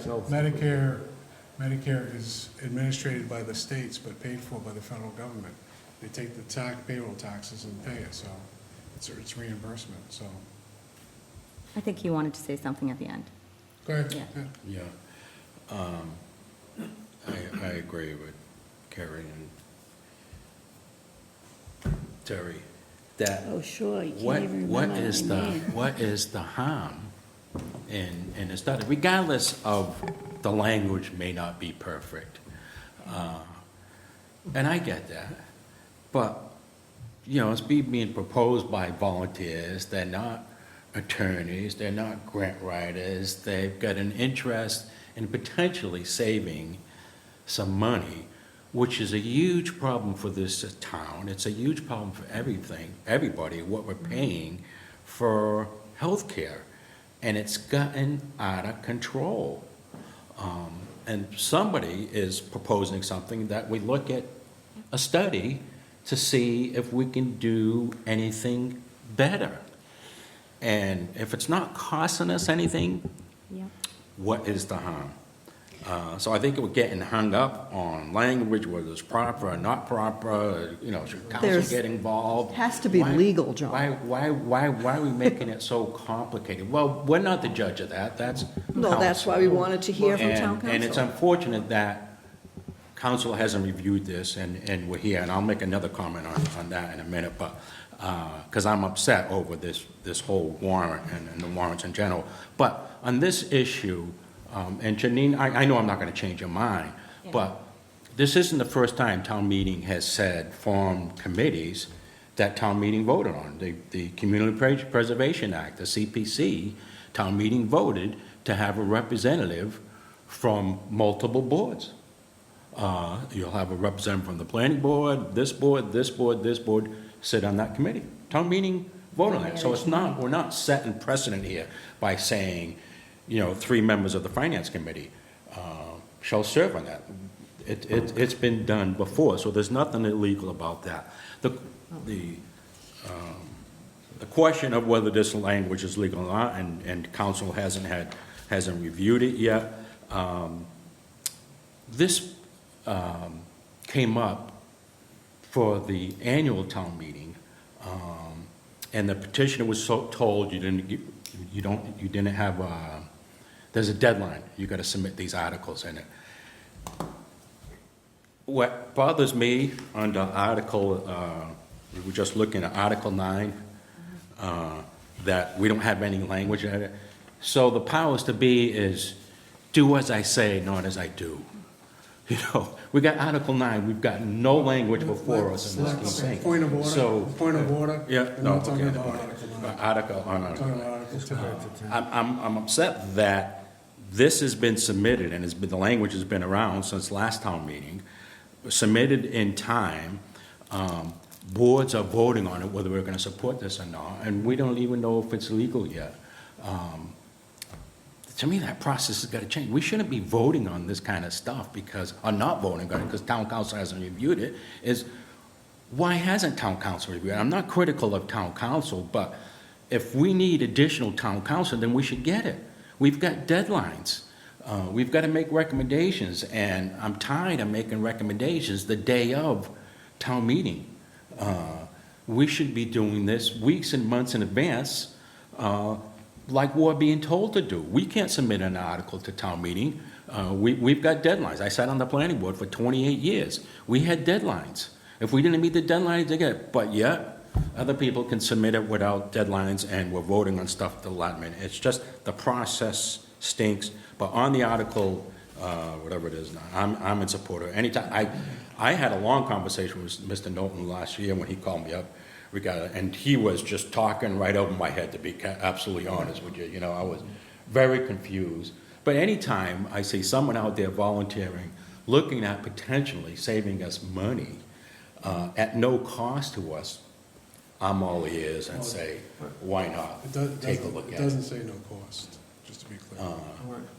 A: Medicare is administrated by the states but paid for by the federal government. They take the payroll taxes and pay it, so it's reimbursement, so.
K: I think he wanted to say something at the end.
A: Go ahead.
K: Yeah.
C: Yeah. I agree with Carrie and Terry, that
E: Oh, sure, you
C: what,
E: can't even
C: what
E: remember
C: is
E: my
C: the,
E: name.
C: what is the harm in the study, regardless of the language may not be perfect. And I get that, but, it's being proposed by volunteers, they're not attorneys, they're not grant writers, they've got an interest in potentially saving some money, which is a huge problem for this town. It's a huge problem for everybody, what we're paying for healthcare. And it's gotten out of control. And somebody is proposing something that we look at a study to see if we can do anything better. And if it's not costing us anything,
K: Yep.
C: what is the harm? So I think we're getting hung up on language, whether it's proper or not proper, should council
G: There's-
C: get involved?
G: has to be
C: Why-
G: legal, John.
C: Why are we making it so complicated? Well, we're not the judge of that, that's
G: No, that's why we
C: council.
G: wanted to hear from town
C: And it's
G: council.
C: unfortunate that council hasn't reviewed this, and we're here, and I'll make another comment on that in a minute, but, because I'm upset over this whole warrant and the warrants in general. But on this issue, and Janine, I know I'm not going to change your mind,
K: Yeah.
C: but this isn't the first time town meeting has formed committees that town meeting voted on. The Community Preservation Act, the CPC, town meeting voted to have a representative from multiple boards. You'll have a representative from the planning board, this board, this board, this board, sit on that committee. Town meeting vote on that. So we're not setting precedent here by saying, 3 members of the finance committee shall serve on that. It's been done before, so there's nothing illegal about that. The the question of whether this language is legal or not, and council hasn't reviewed it yet. This came up for the annual town meeting, and the petitioner was told you didn't have there's a deadline. You got to submit these articles in it. What bothers me under Article, we were just looking at Article 9, that we don't have any language in it. So the powers to be is do as I say, not as I do. You know, we got Article 9, we've got no language before us in this thing.
A: Point of order,
C: So,
A: point of order.
C: yeah,
A: We're
C: no,
A: not talking
C: okay.
A: about Article 9.
C: Article,
A: We're talking about Article 10.
C: I'm upset that this has been submitted, and the language has been around since last town meeting, submitted in time. Boards are voting on it, whether we're gonna support this or not, and we don't even know if it's legal yet. To me, that process has gotta change. We shouldn't be voting on this kind of stuff or not voting on it, because town council hasn't reviewed it, why hasn't town council reviewed it? I'm not critical of town council, but if we need additional town council, then we should get it. We've got deadlines. We've got to make recommendations, and I'm tired of making recommendations the day of town meeting. We should be doing this weeks and months in advance, like we're being told to do. We can't submit an article to town meeting. We've got deadlines. I sat on the planning board for 28 years. We had deadlines. If we didn't meet the deadlines, they get it. But yet, other people can submit it without deadlines, and we're voting on stuff the last minute. It's just the process stinks. But on the article, whatever it is now, I'm in support of it. Anytime, I had a long conversation with Mr. Norton last year when he called me up, and he was just talking right over my head, to be absolutely honest with you. You know, I was very confused. But anytime I see someone out there volunteering, looking at potentially saving us money at no cost to us, I'm all ears and say, why not take a look at it?
A: It doesn't say no cost, just to be clear.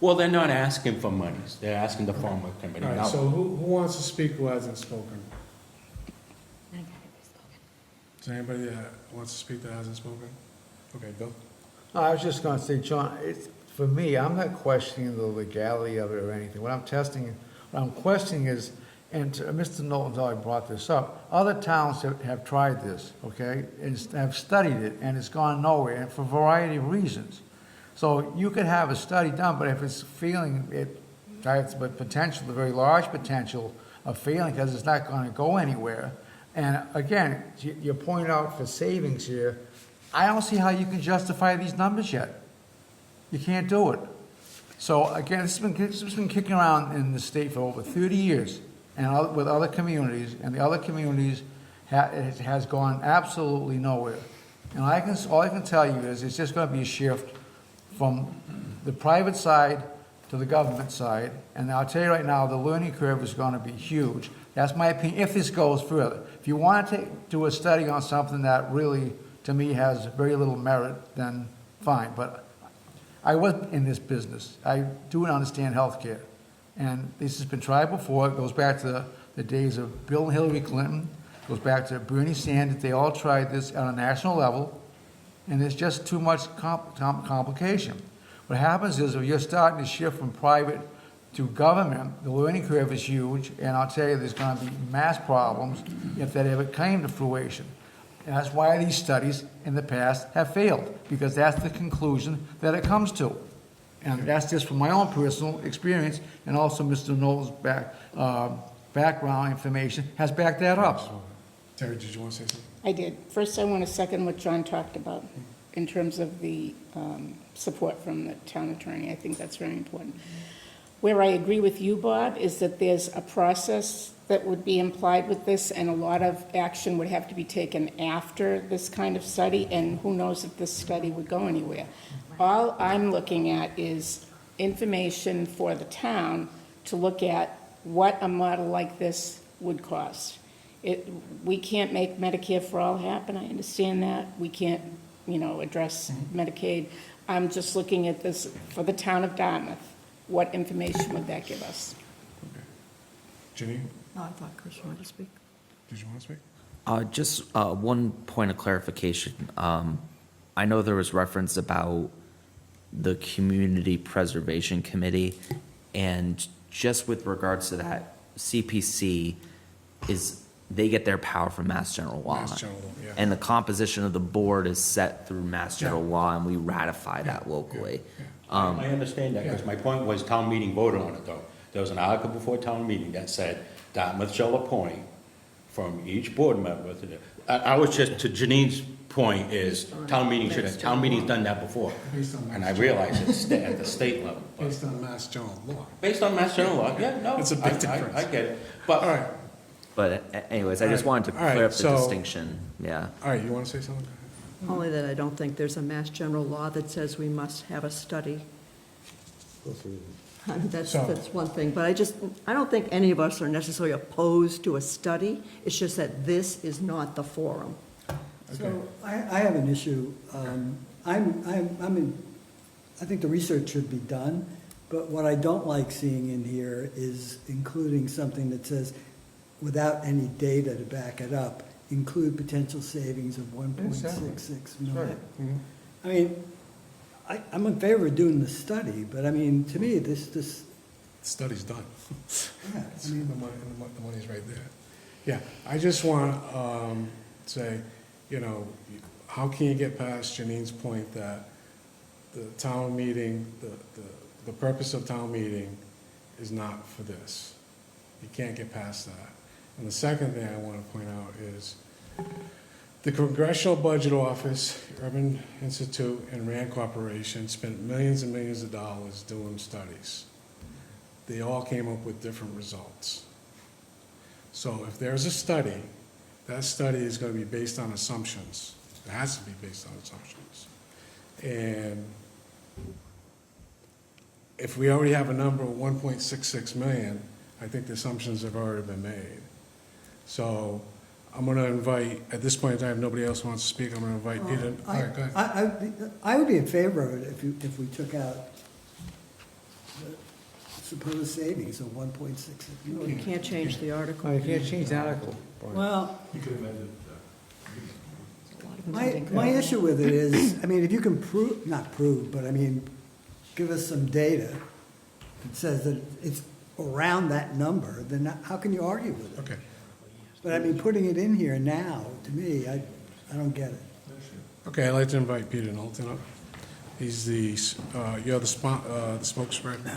C: Well, they're not asking for monies. They're asking to form a committee.
A: All right,
C: Now,
A: so who wants to speak who hasn't spoken? Is there anybody that wants to speak that hasn't spoken? Okay, Bill?
F: No, I was just gonna say, John, for me, I'm not questioning the legality of it or anything. What I'm questioning is, and Mr. Knowlton's already brought this up, other towns have tried this, okay, and have studied it, and it's gone nowhere, and for a variety of reasons. So you could have a study done, but if it's failing, it has the potential, the very large potential of failing, because it's not gonna go anywhere. And again, you point out for savings here, I don't see how you can justify these numbers yet. You can't do it. So again, this has been kicking around in the state for over 30 years, and with other communities, and the other communities it has gone absolutely nowhere. And all I can tell you is it's just going to be a shift from the private side to the government side. And I'll tell you right now, the learning curve is going to be huge. That's my opinion, if this goes further. If you want to do a study on something that really, to me, has very little merit, then fine. But I was in this business. I do understand healthcare. And this has been tried before. It goes back to the days of Bill and Hillary Clinton. It goes back to Bernie Sanders. They all tried this on a national level. And there's just too much complication. What happens is if you're starting to shift from private to government, the learning curve is huge. And I'll tell you, there's going to be mass problems if that ever came to fruition. And that's why these studies in the past have failed, because that's the conclusion that it comes to. And that's just from my own personal experience, and also Mr. Knowles' background information has backed that up.
A: Terry, did you want to say something?
E: I did. First, I want to second what John talked about in terms of the support from the town attorney. I think that's very important. Where I agree with you, Bob, is that there's a process that would be implied with this, and a lot of action would have to be taken after this kind of study, and who knows if this study would go anywhere. All I'm looking at is information for the town to look at what a model like this would cost. We can't make Medicare for All happen, I understand that. We can't, address Medicaid. I'm just looking at this for the town of Dartmouth. What information would that give us?
A: Okay. Ginny,
G: Oh, I thought Chris wanted to speak.
A: did you want to speak?
D: Just one point of clarification. I know there was reference about the Community Preservation Committee, and just with regards to that, CPC they get their power from Mass General Law.
A: Mass General Law, yeah.
D: And the composition of the board is set through Mass General
A: Yeah.
D: Law, and we ratify that locally.
C: I understand that, because my point was town meeting voted on it, though. There was an article before town meeting that said Dartmouth shall appoint from each board member to the, I was just, to Janine's point is, town meeting's done that before.
A: Based on
C: And I
A: Mass
C: realize it's at the state level. but-
A: Based on Mass General Law.
C: Based on Mass General Law, yeah, no.
A: It's a big
C: I
A: difference.
C: get it.
A: All
C: But
A: right,
D: But anyways, I just
A: All right.
D: wanted to
A: All right,
D: clear up the
A: so-
D: distinction, yeah.
A: all right, you want to say something?
G: Only that I don't think there's a Mass General Law that says we must have a study. That's
A: So-
G: one thing, but I don't think any of us are necessarily opposed to a study. It's just that this is not the forum.
I: So I have an issue. I think the research should be done, but what I don't like seeing in here is including something that says, without any data to back it up, include potential savings of 1.66 million. I mean, I'm in favor of doing the study, but I mean, to me, this,
A: The study's done.
I: yeah, I mean,
A: The money's right there. Yeah, I just want to say, you know, how can you get past Janine's point that the town meeting, the purpose of town meeting is not for this? You can't get past that. And the second thing I want to point out is the Congressional Budget Office, Urban Institute, and Rand Corporation spent millions and millions of dollars doing studies. They all came up with different results. So if there's a study, that study is going to be based on assumptions. It has to be based on assumptions. And if we already have a number of 1.66 million, I think the assumptions have already been made. So I'm going to invite, at this point in time, if nobody else wants to speak, I'm going to invite Peter. All right, go ahead.
I: I would be in favor of it if we took out the supposed savings of 1.66
G: You
I: million.
G: can't change the article.
F: You can't change the article.
I: Well,
G: A lot of
I: my
G: amending.
I: issue with it is, I mean, if you can prove, not prove, but I mean, give us some data that says that it's around that number, then how can you argue with it?
A: Okay.
I: But I mean, putting it in here now, to me, I don't get it.
A: Okay, I'd like to invite Peter Knowlton up. He's you're the spokesperson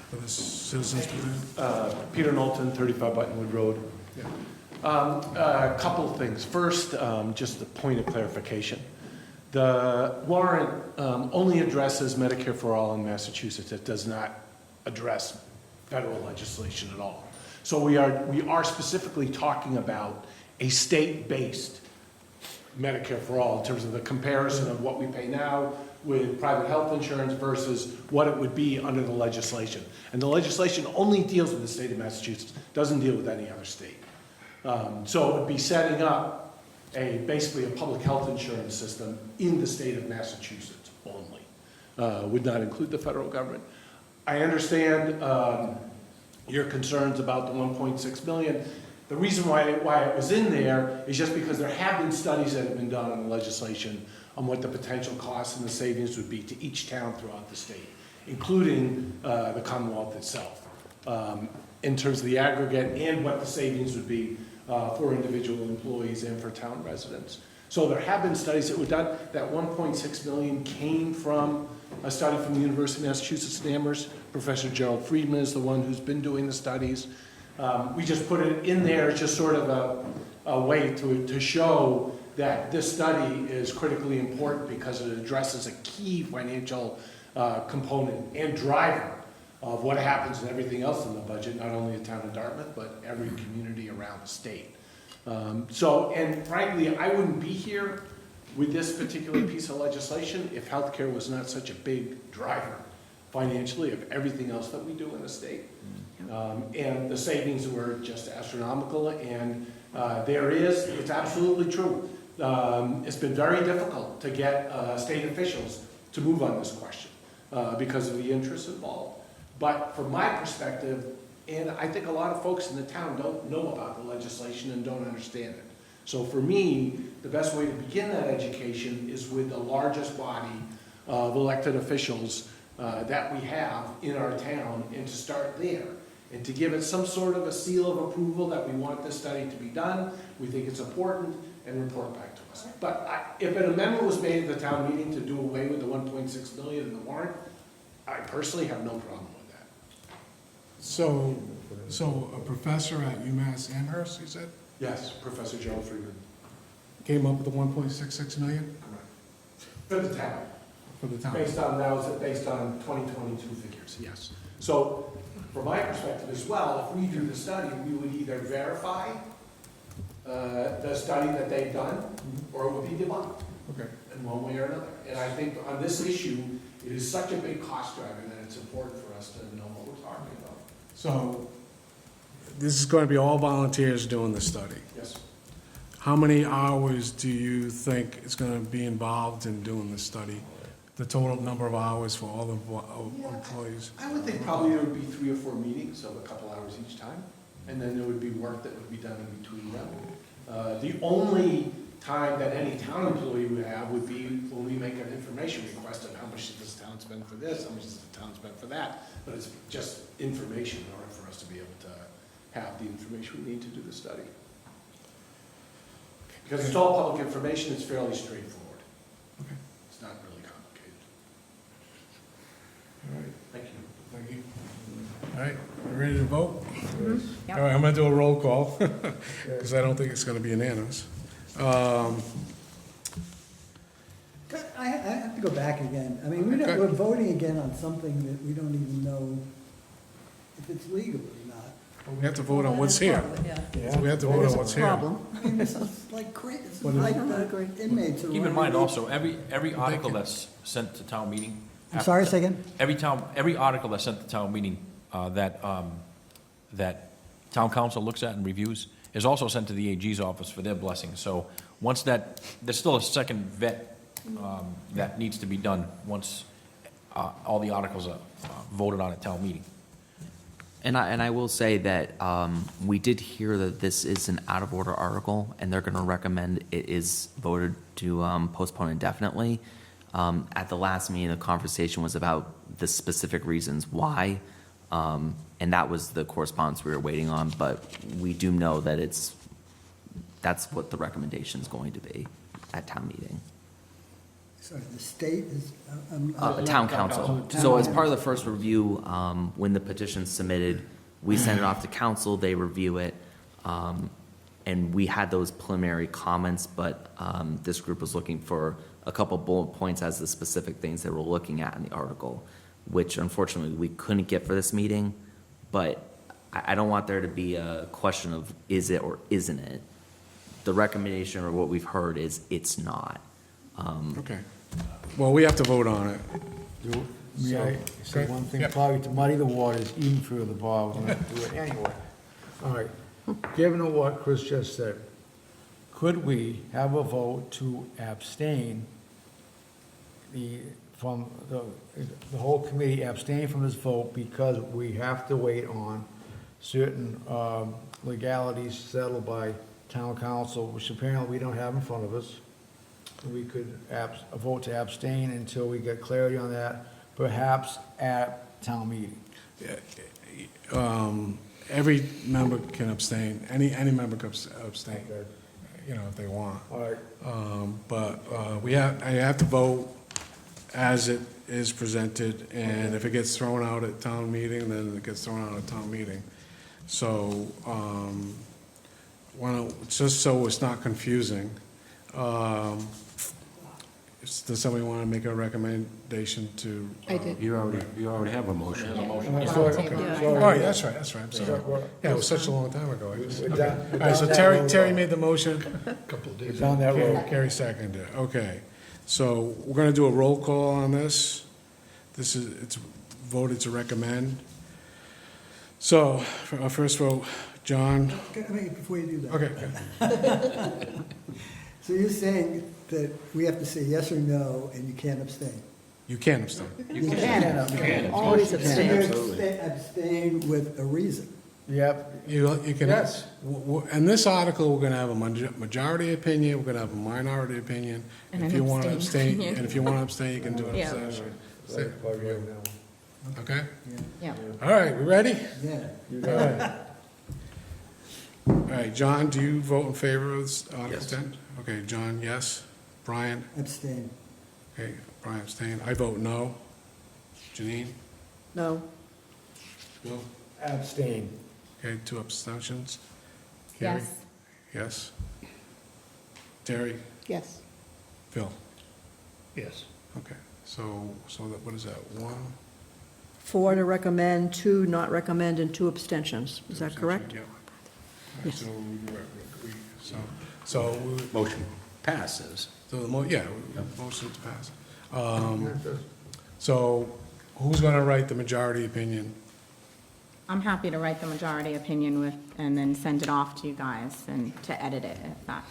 A: for the Citizens Petition?
L: Peter Knowlton, 35 Buttonwood Road. A couple of things. First, just a point of clarification. The warrant only addresses Medicare for All in Massachusetts. It does not address federal legislation at all. So we are specifically talking about a state-based Medicare for All in terms of the comparison of what we pay now with private health insurance versus what it would be under the legislation. And the legislation only deals with the state of Massachusetts, doesn't deal with any other state. So it would be setting up basically a public health insurance system in the state of Massachusetts only. Would not include the federal government. I understand your concerns about the 1.6 million. The reason why it was in there is just because there have been studies that have been done on the legislation on what the potential costs and the savings would be to each town throughout the state, including the Commonwealth itself, in terms of the aggregate and what the savings would be for individual employees and for town residents. So there have been studies that were done. That 1.6 million came from a study from the University of Massachusetts in Amherst. Professor Gerald Friedman is the one who's been doing the studies. We just put it in there as just sort of a way to show that this study is critically important because it addresses a key financial component and driver of what happens and everything else in the budget, not only the town of Dartmouth, but every community around the state. And frankly, I wouldn't be here with this particular piece of legislation if healthcare was not such a big driver financially of everything else that we do in the state. And the savings were just astronomical, and it's absolutely true. It's been very difficult to get state officials to move on this question because of the interests involved. But from my perspective, and I think a lot of folks in the town don't know about the legislation and don't understand it. So for me, the best way to begin that education is with the largest body of elected officials that we have in our town, and to start there, and to give it some sort of a seal of approval that we want this study to be done, we think it's important, and report back to us. But if an amendment was made at the town meeting to do away with the 1.6 million in the warrant, I personally have no problem with that.
A: So a professor at UMass Amherst, you said,
L: Yes, Professor Gerald Freeman.
A: came up with the 1.66 million
L: For the town.
A: for the town?
L: Based on 2022 figures, yes. So, from my perspective as well, if we do the study, we would either verify the study that they've done, or it would be debunked
A: Okay.
L: in one way or another. And I think on this issue, it is such a big cost driver that it's important for us to know what we're talking about.
A: So this is going to be all volunteers doing the study.
L: Yes.
A: How many hours do you think is going to be involved in doing the study? The total number of hours for all the employees?
L: I would think probably there would be 3 or 4 meetings of a couple hours each time, and then there would be work that would be done in between them. The only time that any town employee would have would be when we make an information request of how much does this town spend for this, how much does the town spend for that, but it's just information in order for us to be able to have the information we need to do the study. Because it's all public information, it's fairly straightforward.
A: Okay.
L: It's not really complicated.
A: All right,
L: Thank you.
A: thank you. All right, we ready to vote?
K: Yep.
A: All right, I'm going to do a roll call, because I don't think it's going to be unanimous.
I: I have to go back again. I mean,
A: Okay.
I: we're voting again on something that we don't even know if it's legal or not.
A: We have to vote on what's here.
G: Yeah.
A: We have to vote on what's here.
G: Problem.
I: I mean, this is like crazy. This is
A: What is
I: like
G: it?
I: the inmates. who
B: Keep in
I: want
B: mind
I: to-
B: also, every article that's sent to town meeting.
I: I'm sorry, say again?
B: Every article that's sent to town meeting that town council looks at and reviews is also sent to the AG's office for their blessing. So once there's still a second vet that needs to be done once all the articles are voted on at town meeting.
D: And I will say that we did hear that this is an out-of-order article, and they're going to recommend it is voted to postpone indefinitely. At the last meeting, the conversation was about the specific reasons why, and that was the correspondence we were waiting on, but we do know that that's what the recommendation is going to be at town meeting.
I: Sorry, the state is,
D: Town council. So as part of the first review, when the petition's submitted, we send it off to council, they review it, and we had those preliminary comments, but this group was looking for a couple bullet points as the specific things they were looking at in the article, which unfortunately we couldn't get for this meeting, but I don't want there to be a question of is it or isn't it. The recommendation or what we've heard is it's not.
A: Okay. Well, we have to vote on it.
F: May I say one thing, probably to muddy the waters even further, Bob, I'm gonna do it anyway. All right, given what Chris just said, could we have a vote to abstain from the whole committee abstain from this vote because we have to wait on certain legalities settled by town council, which apparently we don't have in front of us? We could vote to abstain until we get clarity on that, perhaps at town meeting.
A: Every member can abstain, any member can abstain,
F: Okay.
A: if they want.
F: All right,
A: But I have to vote as it is presented, and if it gets thrown out at town meeting, then it gets thrown out at town meeting. So, just so it's not confusing, does somebody want to make a recommendation to?
E: I did.
C: You already have a motion.
A: Oh, right, that's right, I'm sorry. Yeah, it was such a long time ago.
F: We're down-
A: All right, so Terry made the motion.
F: we're down that road.
A: Carrie seconded it, okay. So we're going to do a roll call on this. It's voted to recommend. So, for our first vote, John,
I: I mean, before you do that.
A: okay.
I: So you're saying that we have to say yes or no, and you can't abstain?
A: You can abstain.
I: You can.
G: Always
I: So
G: abstain.
I: you abstain with a reason?
F: Yep.
A: You can.
F: Yes.
A: In this article, we're gonna have a majority opinion, we're gonna have a minority opinion.
K: And
A: If
K: an
A: you want to
K: abstain.
A: abstain, and if you want to abstain, you can do an
K: Yeah.
A: abstention.
F: Right, plug in that one.
A: Okay?
K: Yeah.
A: All right, we ready?
I: Yeah.
F: You got it.
A: All right, John, do you vote in favor of this Article
C: Yes.
A: 10? Okay, John, yes. Brian?
I: Abstain.
A: Okay, Brian abstain. I vote no. Janine?
G: No?
A: Bill?
F: Abstain.
A: Okay, 2 abstentions. Carrie?
K: Yes.
A: Yes. Terry?
E: Yes.
A: Phil?
J: Yes.
A: Okay, so that, what is that, 1?
G: 4 to recommend, 2 not recommend, and 2 abstentions. Is that correct?
A: Yeah. All right,
G: Yes.
A: So,
C: Motion passes.
A: motion to pass. So, who's gonna write the majority opinion?
K: I'm happy to write the majority opinion with, and then send it off to you guys and to edit it if that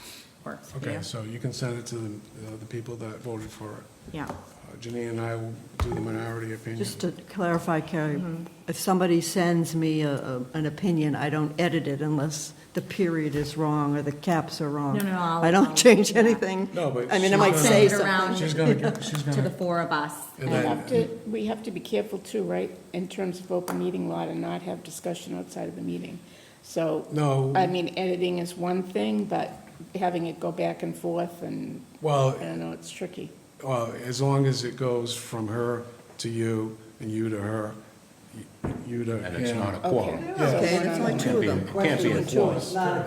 K: works for you.
A: Okay, so you can send it to the people that voted for it.
K: Yeah.
A: Janine and I will do the minority opinion.
G: Just to clarify, Carrie, if somebody sends me an opinion, I don't edit it unless the period is wrong or the caps are wrong.
K: No, I'll-
G: I don't
K: I'll
G: change
K: do that.
G: anything.
A: No, but
G: I mean, I
A: she's
G: might
A: gonna-
G: say
K: Send it around.
G: something.
A: She's
K: To the
A: gonna,
K: 4 of us.
A: And
E: We
A: then-
E: have to be careful too, right, in terms of open meeting law, to not have discussion outside of the meeting. So,
A: no,
E: I mean, editing is one thing, but having it go back and forth, and
A: well,
E: I don't know, it's tricky.
A: as long as it goes from her to you and you to her, you to him.
C: And it's not a
E: Okay.
C: quorum.
A: Yeah.
G: Okay, and it's only 2 of them.
C: It can't be a quorum.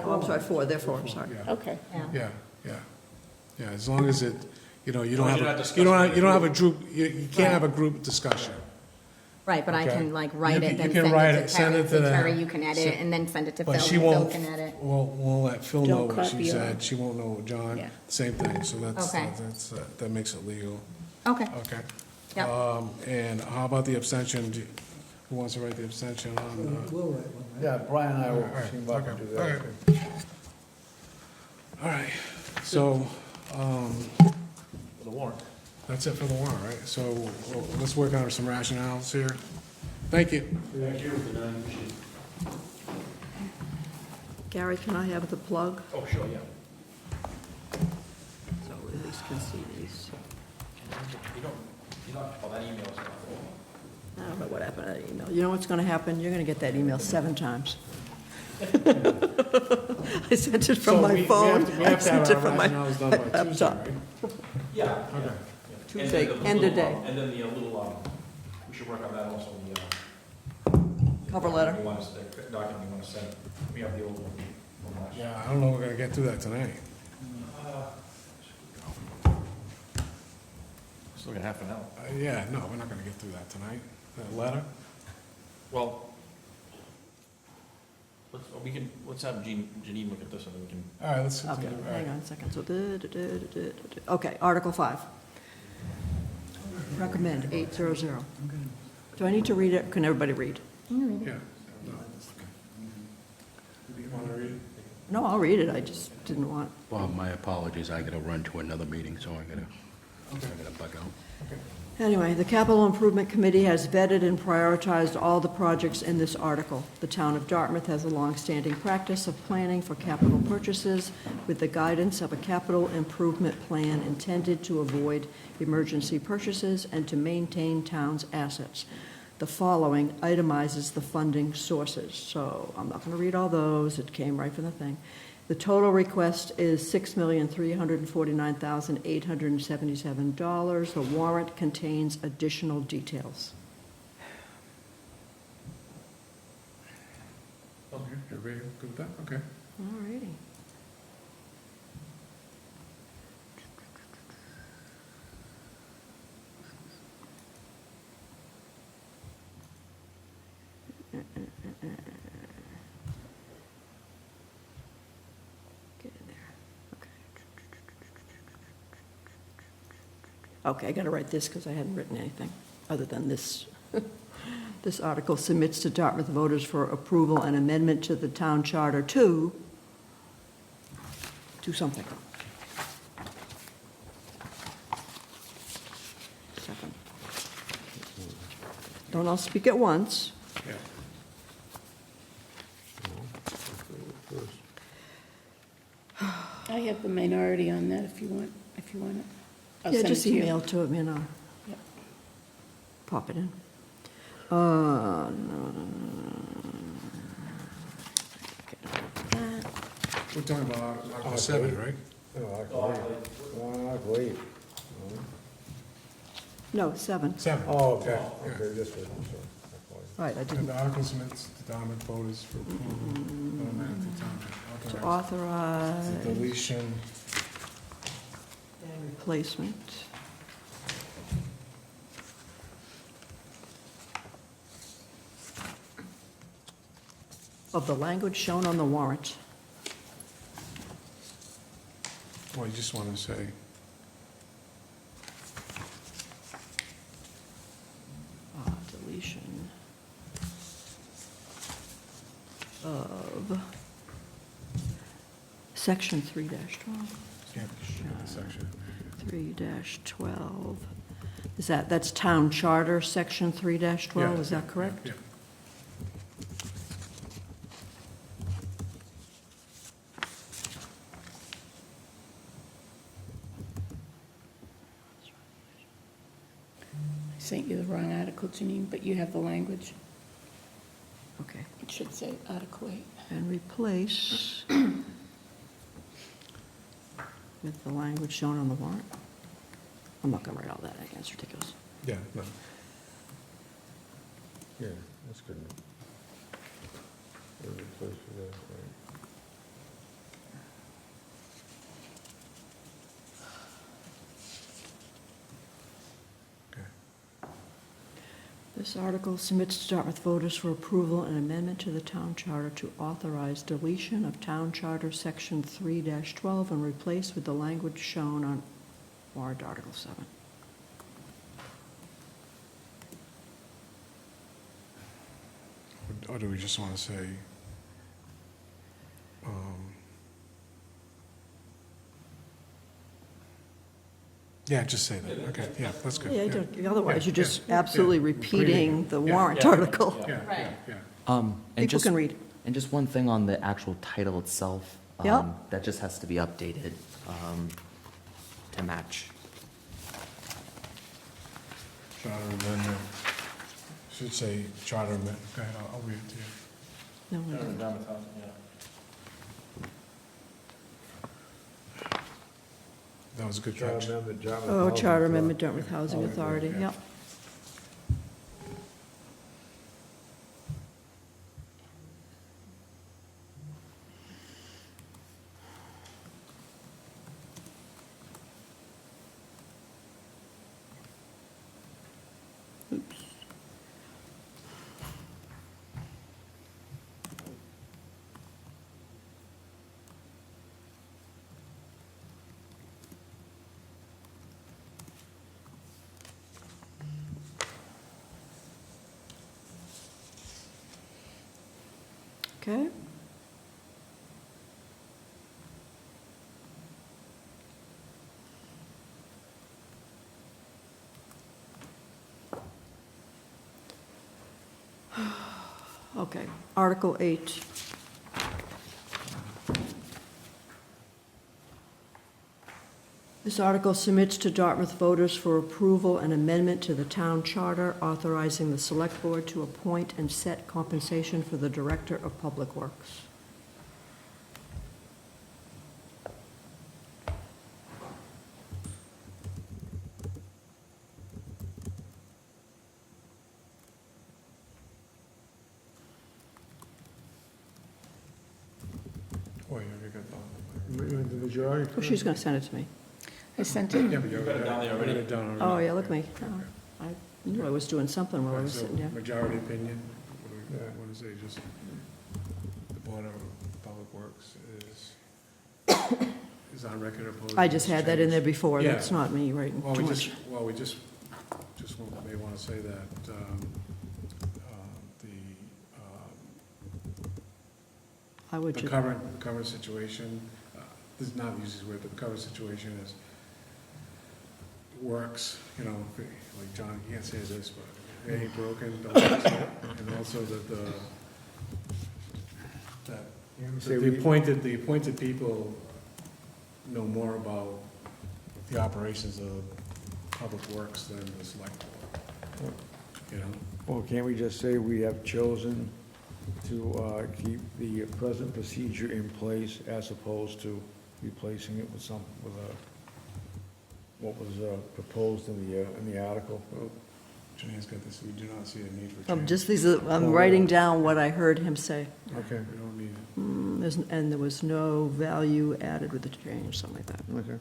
G: Oh, I'm sorry, 4, therefore, I'm sorry.
E: Okay.
K: Yeah.
A: Yeah, as long as it, you don't
B: long as
A: have,
B: you're not
A: you
B: discussing
A: don't have
B: it.
A: a group, you can't have a group discussion.
K: Right, but I
A: Okay.
K: can like write
A: You
K: it,
A: can-
K: then
A: you can
K: send
A: write
K: it
A: it,
K: to
A: send
K: Terry.
A: it to
K: Say,
A: them.
K: Terry, you can edit
A: So-
K: it, and then send it to Phil.
A: But she
K: Phil
A: won't,
K: can edit.
A: we'll let Phil know
E: Don't
A: what she
E: copy her.
A: said, she won't know what John,
E: Yeah.
A: same thing, so
K: Okay.
A: that makes it legal,
K: Okay.
A: okay?
K: Yep.
A: And how about the abstention? Who wants to write the abstention on?
I: We'll write one, right?
F: Yeah, Brian and I will
A: All right,
F: team up and
A: okay,
F: do that.
A: okay. All right, so,
B: The warrant.
A: that's it for the warrant, right? So, let's work on some rationales here. Thank you.
G: Gary, can I have the plug?
B: Oh, sure, yeah.
G: So we at least can see these.
B: Oh, that email's not full.
G: I don't know what happened to that email. You know what's going to happen? You're going to get that email 7 times. I sent it from
A: So
G: my
A: we
G: phone.
A: have to
G: I
A: have
G: sent it
A: our
G: from my
A: rationales done by Tuesday,
G: laptop.
A: right?
B: Yeah.
A: Okay.
G: Tuesday,
B: And then the
G: end of
B: little,
G: day.
B: And then the little, we should work on that also, the.
G: Cover letter.
B: You want us, the document you want to send, we have the old one from last year.
A: Yeah, I don't know if we're gonna get through that tonight.
B: Still got half an hour.
A: Yeah, no, we're not gonna get through that tonight. That letter?
B: Well, let's have Janine look at this and then we can.
A: All right, let's.
G: Okay,
A: all right.
G: hang on a second. So, okay, Article 5. Recommend 800. Do I need to read it? Can everybody read?
A: Yeah. No. Do you wanna read it?
G: No, I'll read it. I just didn't want.
C: Well, my apologies, I gotta run to another meeting, so I gotta bug out.
G: Anyway, the Capital Improvement Committee has vetted and prioritized all the projects in this article. The town of Dartmouth has a long-standing practice of planning for capital purchases with the guidance of a capital improvement plan intended to avoid emergency purchases and to maintain town's assets. The following itemizes the funding sources. So I'm not going to read all those. It came right from the thing. The total request is $6,349,877. The warrant contains additional details.
A: You're ready, good with that? Okay.
G: All righty. Get in there. Okay. Okay, I got to write this because I hadn't written anything other than this. This article submits to Dartmouth voters for approval an amendment to the town charter to something. Second. Don't all speak at once.
A: Yeah.
E: I have the minority on that if you want it. I'll
G: Yeah,
E: send it
G: just
E: to you.
G: email to him, you know.
E: Yep.
G: Pop it in.
A: We're talking about Article 7, right?
F: Wait.
G: No, 7.
A: 7.
F: Oh, okay,
A: Yeah.
F: okay, this one,
G: Right, I
A: And
G: didn't
A: the article submits to Dartmouth voters for approval. Automatic
G: to
A: authorize
G: authorize
A: the deletion.
G: and replacement. Of the language shown on the warrant.
A: Well, you just want to say,
G: Deletion of section 3-12.
A: yeah, the section.
G: 3-12. That's town charter, section 3-12,
A: Yeah,
G: is that correct?
A: Yeah.
E: I sent you the wrong article, Janine, but you have the language.
G: Okay.
E: It should say Article 8.
G: And replace with the language shown on the warrant. I'm not gonna write all that again, it's ridiculous.
A: Yeah, no.
F: Yeah, that's good enough. Replace with that, right.
A: Okay.
G: This article submits to Dartmouth voters for approval an amendment to the town charter to authorize deletion of town charter section 3-12 and replace with the language shown on warrant article 7.
A: Or do we just want to say, yeah, just say that. Okay, yeah, that's good.
G: Yeah, otherwise you're
A: Yeah,
G: just
A: yeah,
G: absolutely
A: yeah.
G: repeating the
A: Yeah,
G: warrant
B: yeah.
G: article.
A: Yeah, yeah, yeah.
D: And
G: People
D: just,
G: can read.
D: and just one thing on the actual title itself.
G: Yep.
D: That just has to be updated, to match.
A: Charter amendment. Should say charter amendment. Go ahead, I'll read it to you.
G: No, we don't.
A: That was a good
F: Charter
A: catch.
F: amendment, Dartmouth
G: Oh,
F: Housing
G: charter
F: Authority.
G: amendment, Dartmouth Housing Authority,
A: yeah.
G: yep. Oops. Okay. Okay, Article 8. This article submits to Dartmouth voters for approval an amendment to the town charter authorizing the select board to appoint and set compensation for the Director of Public Works.
A: Oh, yeah, you got that.
F: You want the majority?
G: Oh, she's going to send it to me.
E: I sent it.
A: Yeah, but you got it down there already. Down
G: Oh,
A: already.
G: yeah, look at me. Oh, I knew I was doing something while I was
A: So,
G: sitting there.
A: majority opinion, what is it, just, the Board of Public Works is on record opposed.
G: I just had that in there before,
A: Yeah.
G: that's not me writing
A: Well,
G: too
A: we
G: much.
A: just may want to say that,
G: I would
A: the
G: just,
A: current situation, this is not the easiest word, but the current situation is, works, you know, like John, you can't say this, but it ain't broken, don't fix it. And also that
F: say
A: the appointed people know more about the operations of Public Works than the select board, you know?
F: Well, can't we just say we have chosen to keep the present procedure in place as opposed to replacing it with what was proposed in the article?
A: Well, Janine's got this, we do not see a need for change.
G: I'm writing down what I heard him say.
F: Okay,
A: We don't need it.
G: And there was no value added with the change, something like that.
F: okay.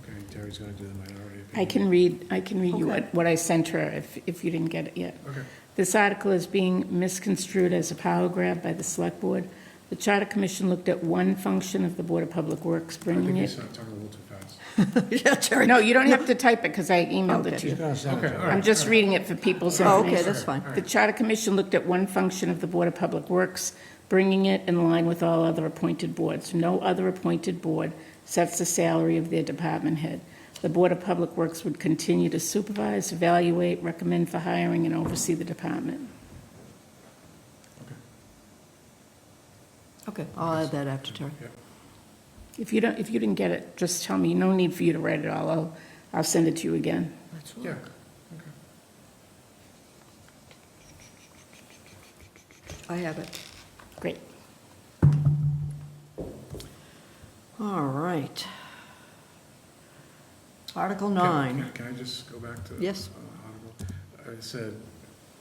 A: Okay, Terry's gonna do the minority opinion.
E: I can read you
G: Okay.
E: what I sent her if you didn't get it yet.
A: Okay.
E: This article is being misconstrued as a power grab by the select board. The Charter Commission looked at one function of the Board of Public Works,
A: I
E: bringing
A: think
E: it.
A: he's talking a little too fast.
G: Yeah, Terry.
E: No, you don't have to type it, because I emailed it to
G: Okay.
E: you.
F: Gonna send it
A: Okay,
F: to
A: all
F: her.
A: right.
E: I'm just reading it for people's
G: Oh,
E: information.
G: okay, that's fine.
E: The Charter Commission looked at one function of the Board of Public Works, bringing it in line with all other appointed boards. No other appointed board sets the salary of their department head. The Board of Public Works would continue to supervise, evaluate, recommend for hiring, and oversee the department.
G: Okay, I'll add that after Terry.
E: If you didn't get it, just tell me. No need for you to write it all. I'll send it to you again.
A: Yeah,
G: I have it.
E: Great.
G: All right. Article
A: Can-
G: 9.
A: Can I just go back to?
G: Yes.
A: Article? I said,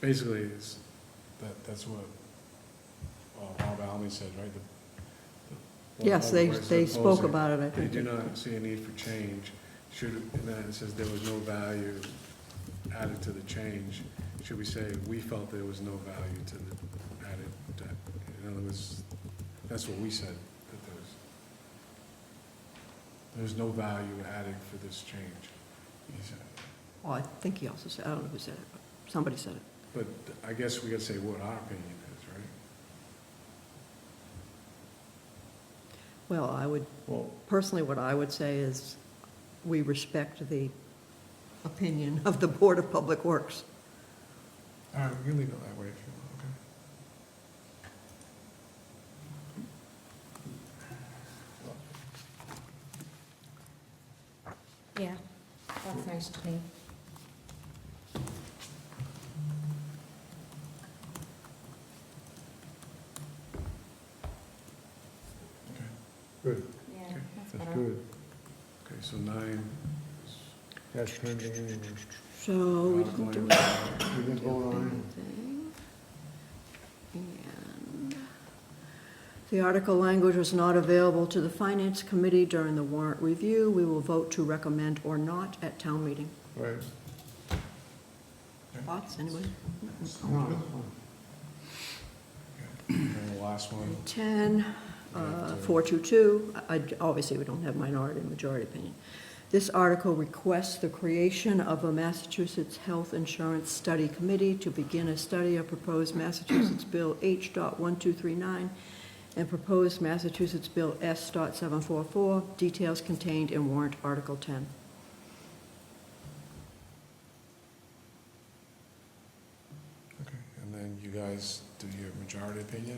A: basically, that's what Bob Almy said, right?
G: Yes, they spoke about it, I
A: They
G: think.
A: do not see a need for change. And then it says there was no value added to the change. Should we say, we felt there was no value to the added, in other words, that's what we said, that there's no value added for this change. He said.
G: Well, I think he also said, I don't know who said it, but somebody said it.
A: But I guess we gotta say what our opinion is, right?
G: Well, personally, what I would say is, we respect the opinion of the Board of Public Works.
A: All right, we can leave it that way if you want, okay?
K: Yeah, that's nice to me.
F: Good,
K: Yeah,
A: Okay,
K: that's
F: that's
K: better.
F: good.
A: Okay, so 9.
F: That's pending anyway.
G: So we didn't do
A: Article
F: We can vote on
G: anything. And the article language was not available to the Finance Committee during the warrant review. We will vote to recommend or not at town meeting.
F: it, right?
G: Thoughts, anybody?
F: No, no.
A: And the last one,
G: 10, 422, obviously, we don't have minority and majority opinion. This article requests the creation of a Massachusetts Health Insurance Study Committee to begin a study of proposed Massachusetts Bill H.1239 and proposed Massachusetts Bill S.744, details contained in warrant Article 10.
A: okay, and then you guys do your majority opinion,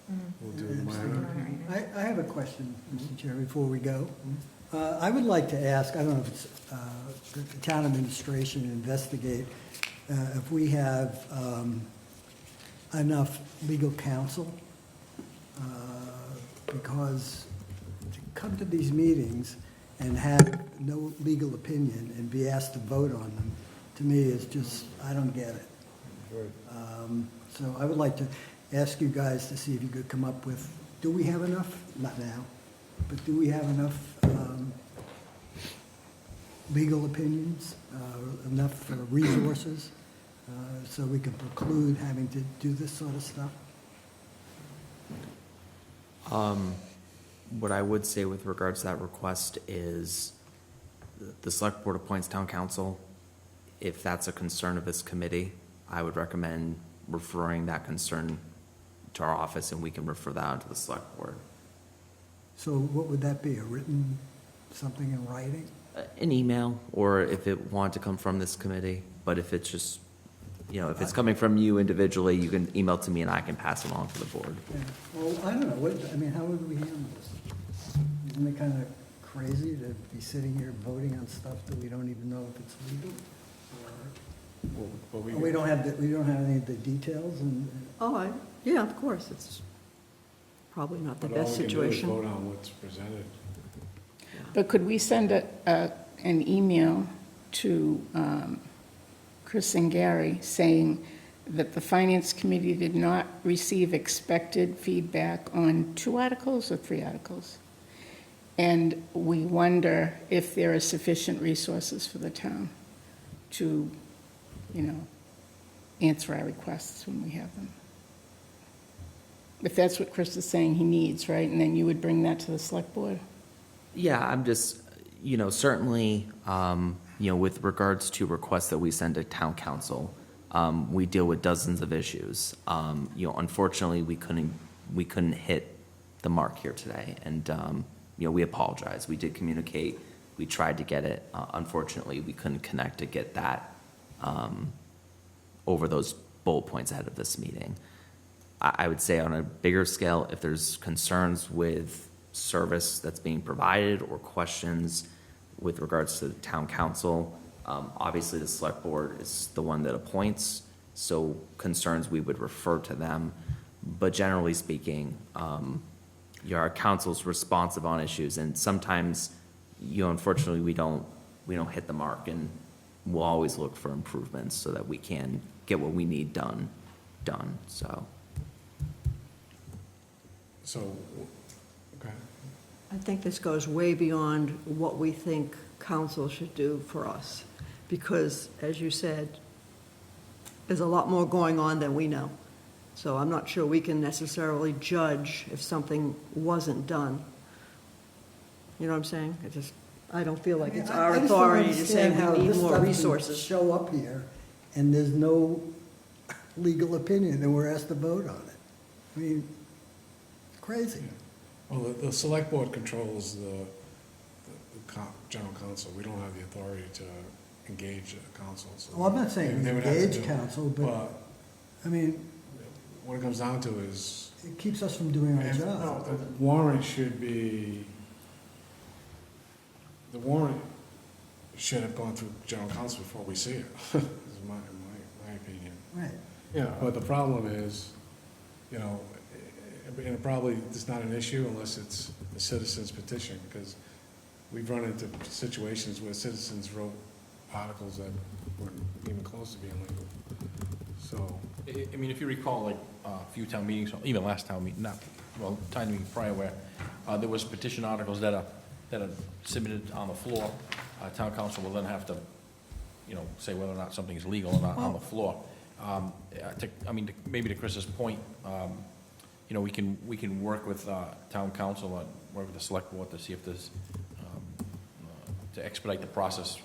A: and we'll do the minority.
I: I have a question, Mr. Chair, before we go. I would like to ask, I don't know if it's the town administration investigate if we have enough legal counsel, because to come to these meetings and have no legal opinion and be asked to vote on them, to me, is just, I don't get it. So I would like to ask you guys to see if you could come up with, do we have enough? Not now, but do we have enough legal opinions, enough resources, so we can preclude having to do this sort of stuff?
D: What I would say with regards to that request is the select board appoints town council. If that's a concern of this committee, I would recommend referring that concern to our office and we can refer that on to the select board.
I: So what would that be, a written something in writing?
D: An email, or if it wanted to come from this committee, but if it's just, if it's coming from you individually, you can email to me and I can pass it along to the board.
I: Yeah. Well, I don't know, how would we handle this? Isn't it kind of crazy to be sitting here voting on stuff that we don't even know if it's legal? Or we don't have any of the details and.
G: Oh, yeah, of course, it's probably not the
A: But all
G: best
A: we can do is
G: situation.
A: vote on what's presented.
E: But could we send an email to Chris and Gary saying that the Finance Committee did not receive expected feedback on 2 articles or 3 articles? And we wonder if there are sufficient resources for the town to, answer our requests when we have them. If that's what Chris is saying he needs, right? And then you would bring that to the select board?
D: Yeah, I'm just, certainly, with regards to requests that we send to town council, we deal with dozens of issues. Unfortunately, we couldn't hit the mark here today, and we apologize. We did communicate. We tried to get it. Unfortunately, we couldn't connect to get that over those bullet points ahead of this meeting. I would say on a bigger scale, if there's concerns with service that's being provided or questions with regards to the town council, obviously the select board is the one that appoints, so concerns we would refer to them. But generally speaking, our council's responsive on issues, and sometimes, unfortunately, we don't hit the mark, and we'll always look for improvements so that we can get what we need done.
A: So, okay.
G: I think this goes way beyond what we think council should do for us, because, as you said, there's a lot more going on than we know. So I'm not sure we can necessarily judge if something wasn't done. You know what I'm saying? I don't feel like it's our authority to say we need more resources.
I: Show up here, and there's no legal opinion, and we're asked to vote on it. I mean, crazy.
A: Well, the select board controls the general counsel. We don't have the authority to engage the council. So
I: Well, I'm not saying
A: they would have to
I: engage
A: do it.
I: council, but, I mean,
A: What it comes down to is,
I: it keeps us from doing our
A: and,
I: job.
A: no, the warrant should have gone through general counsel before we see it, is my opinion.
I: Right.
A: Yeah, but the problem is, and it probably is not an issue unless it's a citizen's petition, because we've run into situations where citizens wrote articles that weren't even close to being legal. So,
B: I mean, if you recall, like, a few town meetings, even last town meeting, time meeting prior, where there was petition articles that are submitted on the floor, town council will then have to, say whether or not something is legal or not on the floor. Maybe to Chris's point, we can work with town council and work with the select board to see if there's, to expedite the process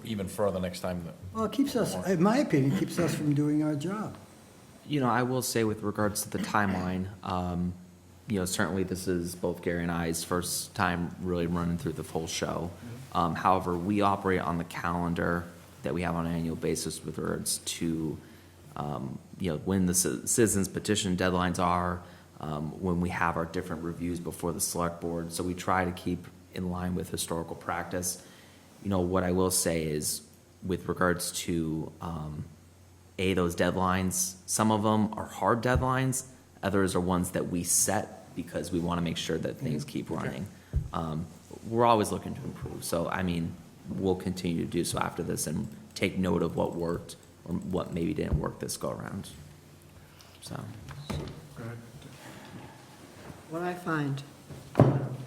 B: even further next time.
I: Well, it keeps us, in my opinion, it keeps us from doing our job.
D: I will say with regards to the timeline, certainly this is both Gary and I's first time really running through the full show. However, we operate on the calendar that we have on an annual basis with regards to, when the citizens petition deadlines are, when we have our different reviews before the select board. So we try to keep in line with historical practice. What I will say is with regards to, those deadlines, some of them are hard deadlines, others are ones that we set because we want to make sure that things keep running. We're always looking to improve, so we'll continue to do so after this and take note of what worked or what maybe didn't work this go around. So,
A: go ahead.
G: What I find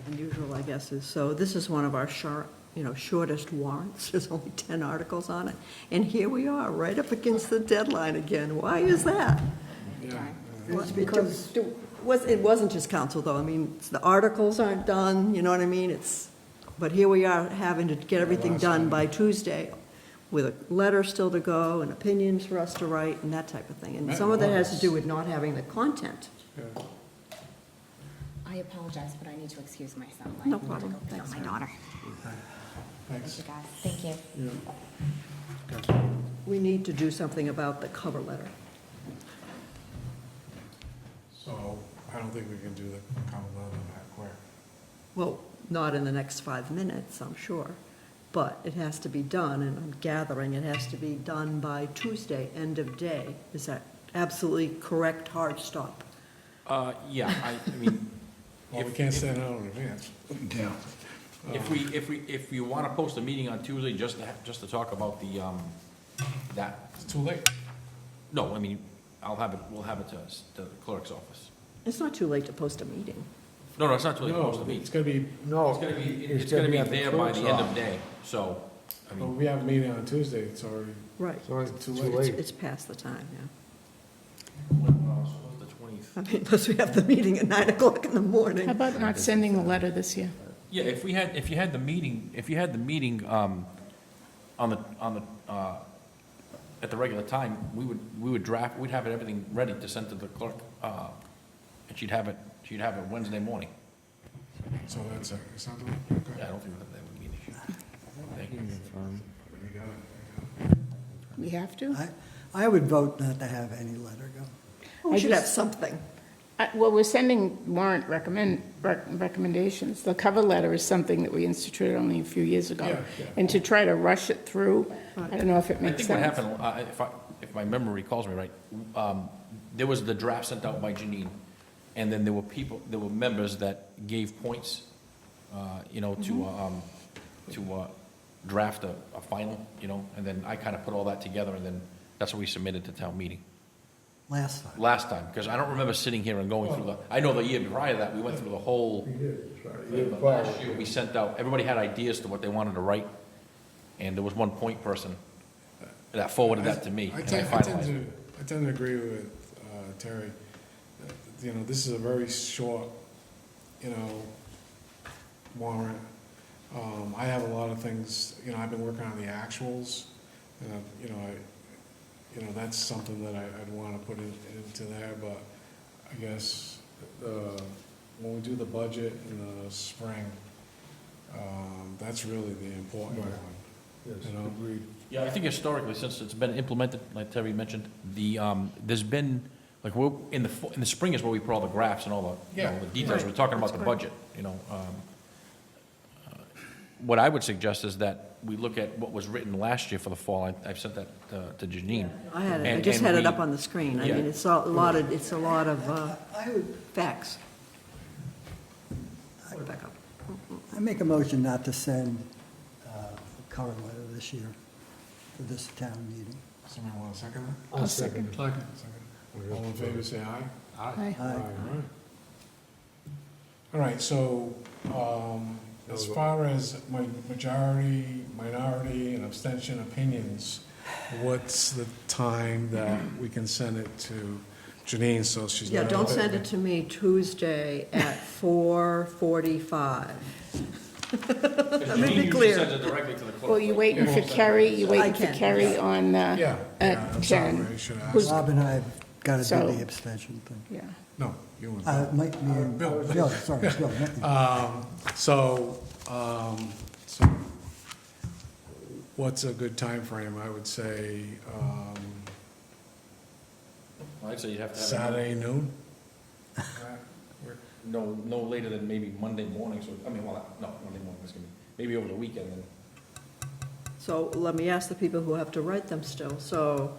G: unusual, I guess, is, so this is one of our shortest warrants. There's only 10 articles on it. And here we are, right up against the deadline again. Why is that?
A: Yeah.
I: It's because,
G: It wasn't just council, though. The articles aren't done, you know what I mean? But here we are having to get everything done by Tuesday with a letter still to go and opinions for us to write and that type of thing. And some of that has to do with not having the content.
A: Yeah.
K: I apologize, but I need to excuse myself. I
G: No
K: need to
G: problem.
K: go pick up
G: Thanks,
K: my
G: ma'am.
K: daughter.
A: Thanks.
K: Thank you, guys. Thank you.
G: We need to do something about the cover letter.
A: So I don't think we can do the cover letter that quick.
G: Well, not in the next 5 minutes, I'm sure, but it has to be done, and I'm gathering it has to be done by Tuesday, end of day. Is that absolutely correct, hard stop?
B: Yeah, I mean.
A: Well, we
B: if-
A: can't
B: if-
A: send it out in advance.
F: Yeah.
B: If you want to post a meeting on Tuesday, just to talk about the, that,
A: It's too late.
B: no, I mean, we'll have it to the clerk's office.
G: It's not too late to post a meeting.
B: No, it's not too late to post a
A: No,
B: meeting.
A: it's gonna be,
F: No.
B: It's gonna be
F: at the
B: there by
F: clerk's
B: the end of
F: office.
B: day, so, I
A: well,
B: mean,
A: we have a meeting on Tuesday, it's already,
G: Right.
F: Sorry,
A: Too
F: too
A: late.
F: late.
G: It's past the time, yeah.
B: the 20th.
G: I mean, plus we have the meeting at 9 o'clock in the morning.
E: How about not sending the letter this year?
B: Yeah, if you had the meeting, on the, at the regular time, we would draft, we'd have everything ready to send to the clerk, and she'd have it Wednesday morning.
A: so that's something, okay.
B: Yeah, I don't think that would be an issue. Thank you.
A: You got it.
E: We have to?
I: I would vote not to have any letter go.
G: We
E: I
G: should have
E: just-
G: something.
E: Well, we're sending warrant recommendations. The cover letter is something that we instituted only a few years ago.
A: Yeah.
E: And to try to rush it through, I don't know if it
B: I
E: makes
B: think what
E: sense.
B: happened, if my memory calls me right, there was the draft sent out by Janine, and then there were members that gave points, to draft a final, and then I kind of put all that together, and then that's what we submitted to town meeting
I: Last time.
B: last time, because I don't remember sitting here and going through I know the year prior to that, we went through the whole. But last year, we sent out, everybody had ideas to what they wanted to write, and there was one point person that forwarded that to me,
A: I
B: and I
A: tend
B: finalized it.
A: I tend to agree with Terry. This is a very short, warrant. I have a lot of things, I've been working on the actuals, that's something that I'd want to put into there, but I guess when we do the budget in the spring, that's really the important one.
F: Yes,
A: You know?
F: agreed.
B: Yeah, I think historically, since it's been implemented, like Terry mentioned, there's been, like, we're, in the spring is where we put all the graphs and all the,
A: Yeah,
B: the details,
G: right.
B: we're talking about the budget, What I would suggest is that we look at what was written last year for the fall, I've sent that to Janine.
G: I had it, I
B: And-
G: just
B: and
G: had it
B: we-
G: up on the screen. I
B: Yeah.
G: mean, it's a lot of
I: I would,
G: facts. Put it back up.
I: I make a motion not to send a cover letter this year for this town meeting.
A: Somebody want to second that?
F: I'll second it.
J: Second.
A: Second. All in favor, say aye.
E: Aye.
I: Aye.
A: All right, so, as far as my majority, minority, and abstention opinions, what's the time that we can send it to Janine, so she's
G: Yeah,
A: not...
G: don't send it to me Tuesday at 4:45.
B: Let
G: me be clear.
B: Sends it directly to the clerk.
E: Well, you waiting for Kerry, you
G: I
E: waiting for
G: can,
E: Kerry on,
A: Yeah, I'm sorry,
E: 10.
A: I should ask.
E: Who's-
I: Bob and I have got to
E: So-
I: do the abstention thing.
E: Yeah.
A: No, you and
I: Mike, me and,
A: Bill.
I: Bill, sorry, Bill, not you.
A: So what's a good time frame? I would say
B: I'd say you'd have to have.
A: Saturday noon?
B: No later than maybe Monday morning, so, Monday morning is gonna be, maybe over the weekend, then.
G: So let me ask the people who have to write them still. So,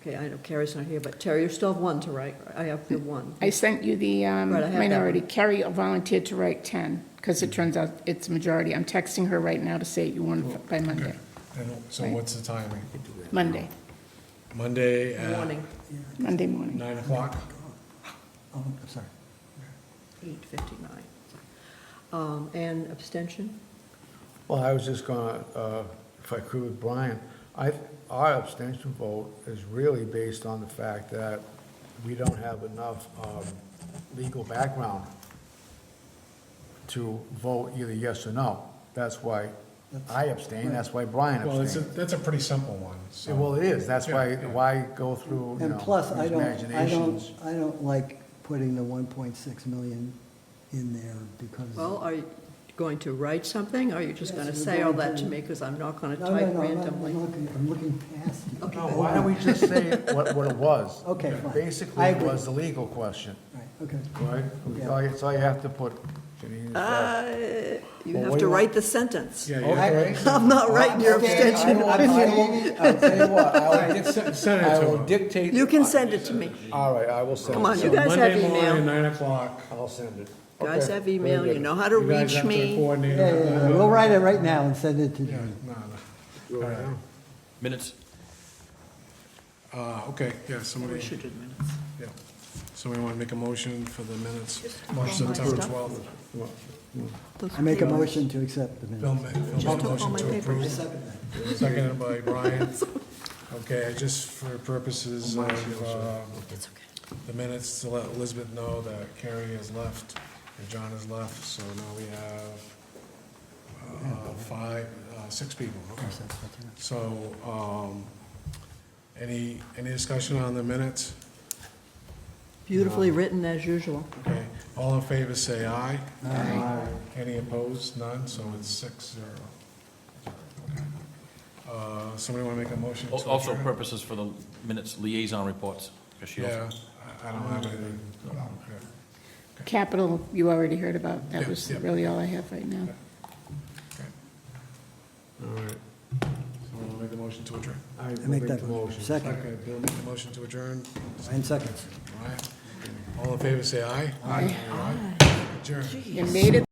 G: okay, I know Carrie's not here, but Terry, you still have one to write. I have the one.
E: I sent you the
G: I have that
E: minority.
G: one.
E: Kerry volunteered to write 10, because it turns out it's majority. I'm texting her right now to say you want it by Monday.
A: And so
E: Right.
A: what's the timing?
E: Monday,
A: Monday at
G: Morning,
E: Monday morning.
A: 9 o'clock?
I: Oh, I'm sorry.
G: 8:59. And abstention?
F: Well, I was just gonna, if I could with Brian, our abstention vote is really based on the fact that we don't have enough legal background to vote either yes or no. That's why I abstain, that's why Brian
A: Well,
F: abstained.
A: that's a pretty simple one,
F: Yeah, well,
A: so.
F: it is, that's why,
A: Yeah, yeah.
F: why go through,
I: And plus,
F: these imaginations?
I: I don't like putting the 1.6 million in there because.
G: Well, are you going to write something, or are you just
I: Yes,
G: going to
I: we're
G: say all
I: going
G: that to
I: to-
G: me, because I'm not going to
I: No, no,
G: type
I: no,
G: randomly?
I: I'm looking past you.
F: No, why don't we just say what it was?
I: Okay, fine.
F: Basically,
I: I
F: it
I: agree.
F: was the legal question,
I: Right, okay.
F: right?
I: Yeah.
F: That's all you have to put. Janine, is that-
G: You
F: Well,
G: have
F: what
G: to
F: do you
G: write
F: want?
G: the sentence.
A: Yeah,
F: Okay.
G: I'm not writing your
F: Okay,
G: abstention.
F: I'll tell you what,
A: Send it
F: I
A: to
F: will
A: him.
F: dictate.
G: You can send it to me.
F: All right, I will send it.
G: Come on,
F: to
G: you guys have
A: Monday morning,
G: email.
A: 9 o'clock.
F: I'll send it.
G: You guys
F: Okay,
G: have
F: very
G: email,
F: good.
G: you know how to
A: You guys
G: reach
A: have to
G: me.
A: coordinate.
I: Yeah, we'll write it right now and send it to
A: Yeah,
I: you.
A: no. All right.
B: Minutes?
A: Okay, yeah, somebody,
G: We should do minutes.
A: yeah. Somebody want to make a motion for the minutes,
G: Just
A: March,
G: all my
A: September
G: stuff.
A: 12th?
G: Those
I: I make a
G: papers.
I: motion to accept the
A: Bill
I: minutes.
A: ma- Bill
G: Just
A: made a
G: took all
A: motion
G: my
A: to
G: papers.
A: approve. Seconded by Brian. Okay, just for purposes of
G: It's okay.
A: the minutes, to let Elizabeth know that Carrie has left and John has left, so now we have six people. Okay. So, any discussion on the minutes?
G: Beautifully written as usual.
A: Okay, all in favor say aye. Aye. Any opposed? None, so it's 6-0. Okay. Somebody want to make a motion to adjourn?
B: Also purposes for the minutes liaison reports. because she also-
A: Yeah, I don't have anything. Okay.
E: Capital, you already heard about. That
A: Yeah,
E: was
A: yeah.
E: really all I have right now.
A: All right. Someone want to make a motion to adjourn?
F: I will
I: make that
F: the motion.
I: Second,
A: Okay, Bill make the motion to adjourn.
I: 9 seconds.
A: All right. All in favor say aye. Aye. Adjourn.
E: You made it